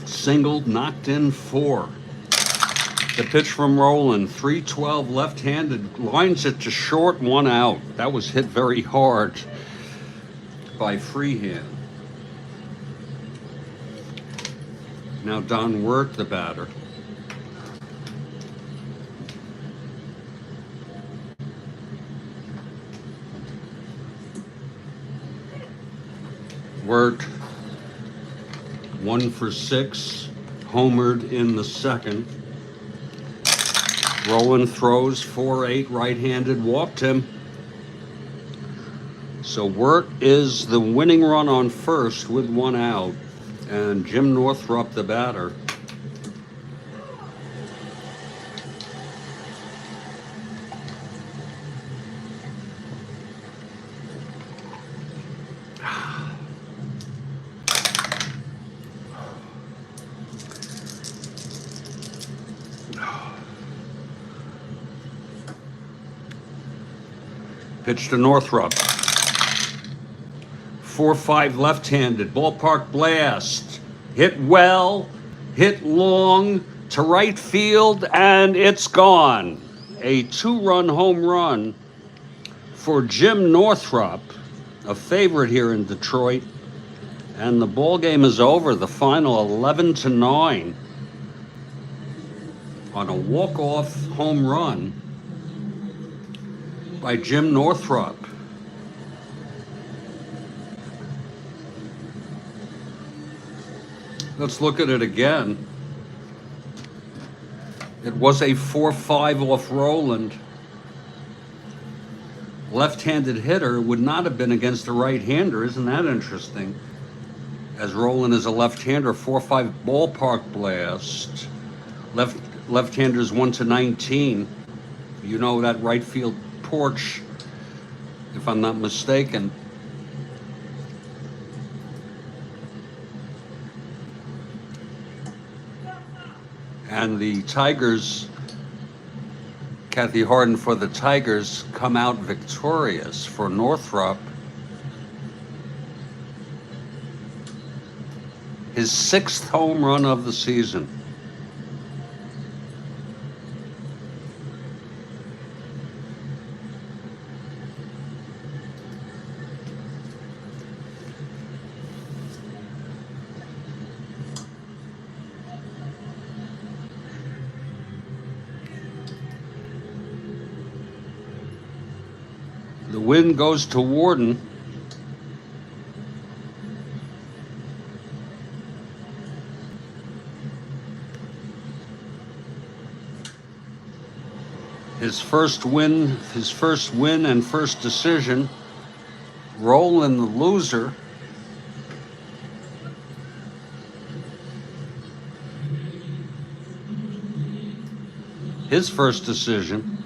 singled, knocked in 4. The pitch from Roland, 3-12 left-handed, lines it to short, 1 out. That was hit very hard by Freehand. Now Don Wirt, the batter. Wirt, 1 for 6, homered in the second. Roland throws 4-8, right-handed, walked him. So Wirt is the winning run on first with 1 out, and Jim Northrup, the batter. Pitch to Northrup. 4-5 left-handed, ballpark blast. Hit well, hit long to right field, and it's gone. A 2-run home run for Jim Northrup, a favorite here in Detroit. And the ball game is over. The final 11-9 on a walk-off home run by Jim Northrup. Let's look at it again. It was a 4-5 off Roland. Left-handed hitter would not have been against a right-hander. Isn't that interesting? As Roland is a left-hander, 4-5 ballpark blast. Left-handers 1-19. You know that right field porch, if I'm not mistaken. And the Tigers, Kathy Harden for the Tigers, come out victorious. For Northrup, his 6th home run of the season. The win goes to Warden. His first win and first decision. Roland, the loser. His first decision.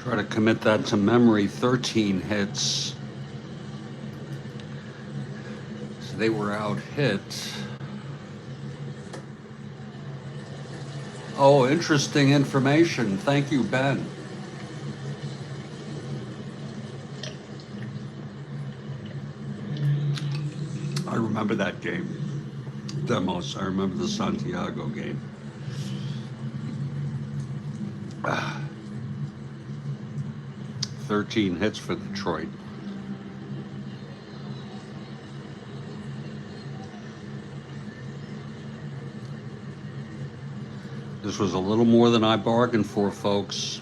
Try to commit that to memory. 13 hits. So they were out hit. Oh, interesting information. Thank you, Ben. I remember that game. Demos. I remember the Santiago game. 13 hits for Detroit. This was a little more than I bargained for, folks.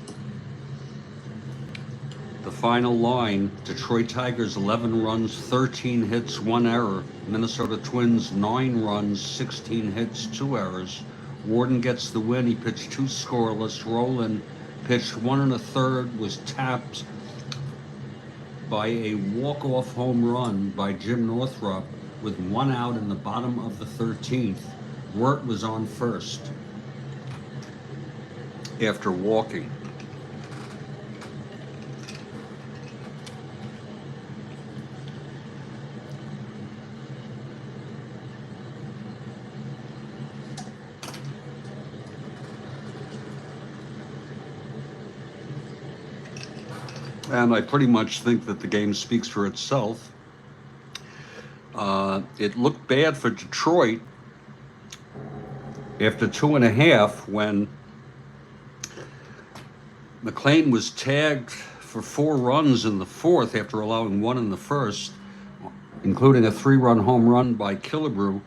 The final line, Detroit Tigers 11 runs, 13 hits, 1 error. Minnesota Twins 9 runs, 16 hits, 2 errors. Warden gets the win. He pitched 2 scoreless. Rowland pitched 1 1/3, was tapped by a walk-off home run by Jim Northrup with 1 out in the bottom of the 13th. Wirt was on first after walking. And I pretty much think that the game speaks for itself. It looked bad for Detroit after 2.5 when McLean was tagged for 4 runs in the 4th after allowing 1 in the 1st, including a 3-run home run by Killebrew.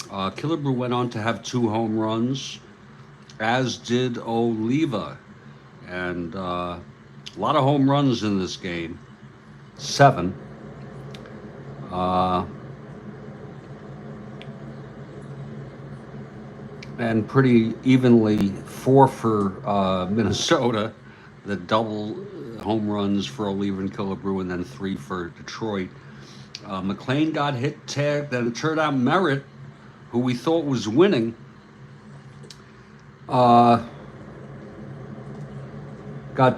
Killebrew went on to have 2 home runs, as did Oliva. And a lot of home runs in this game, 7. And pretty evenly 4 for Minnesota, the double home runs for Oliva and Killebrew, and then 3 for Detroit. McLean got hit, tagged, then it turned out Merritt, who we thought was winning, got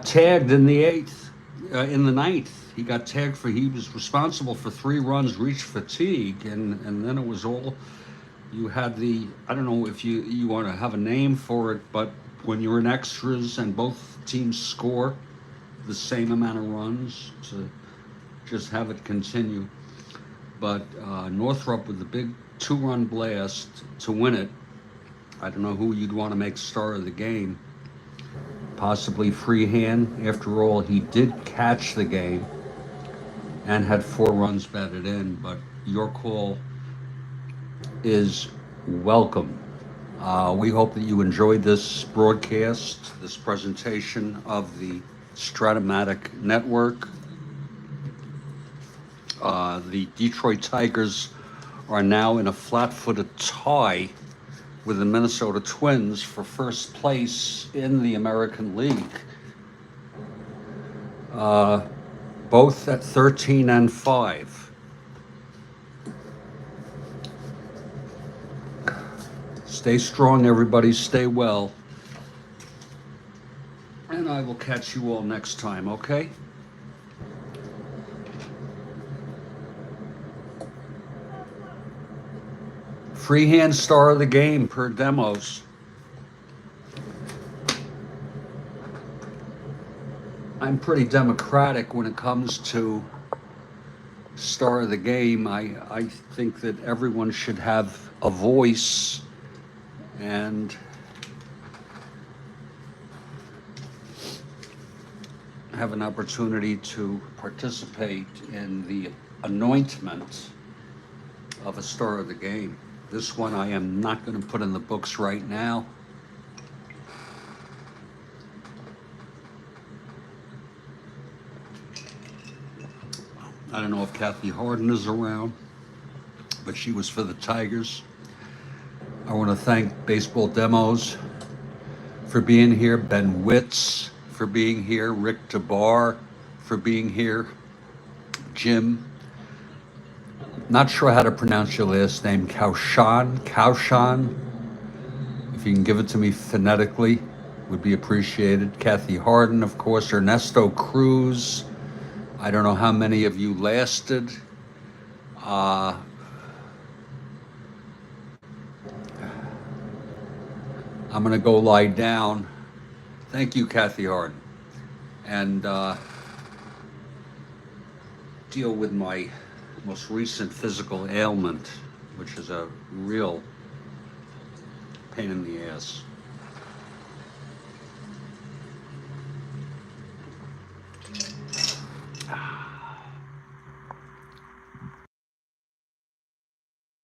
tagged in the 8th, in the 9th. He got tagged he was responsible for 3 runs, reached fatigue, and then it was all, you had I don't know if you want to have a name for it, but when you're in extras and both teams score the same amount of runs, to just have it continue. But Northrup with the big 2-run blast to win it. I don't know who you'd want to make star of the game. Possibly Freehand. After all, he did catch the game and had 4 runs batted in, but your call is welcome. We hope that you enjoyed this broadcast, this presentation of the Strat-O-Matic network. The Detroit Tigers are now in a flat-footed tie with the Minnesota Twins for first place in the American League. Both at 13-5. Stay strong, everybody. Stay well. And I will catch you all next time, okay? Freehand star of the game per demos. I'm pretty democratic when it comes to star of the game. I think that everyone should have a voice and have an opportunity to participate in the anointment of a star of the game. This one I am not going to put in the books right now. I don't know if Kathy Harden is around, but she was for the Tigers. I want to thank Baseball Demos for being here, Ben Witz for being here, Rick DeBar for being here, Jim. Not sure how to pronounce your last name, Kaushan, if you can give it to me phonetically. would be appreciated. Kathy Harden, of course, Ernesto Cruz. I don't know how many of you lasted. I'm going to go lie down. Thank you, Kathy Harden. And deal with my most recent physical ailment, which is a real pain in the ass.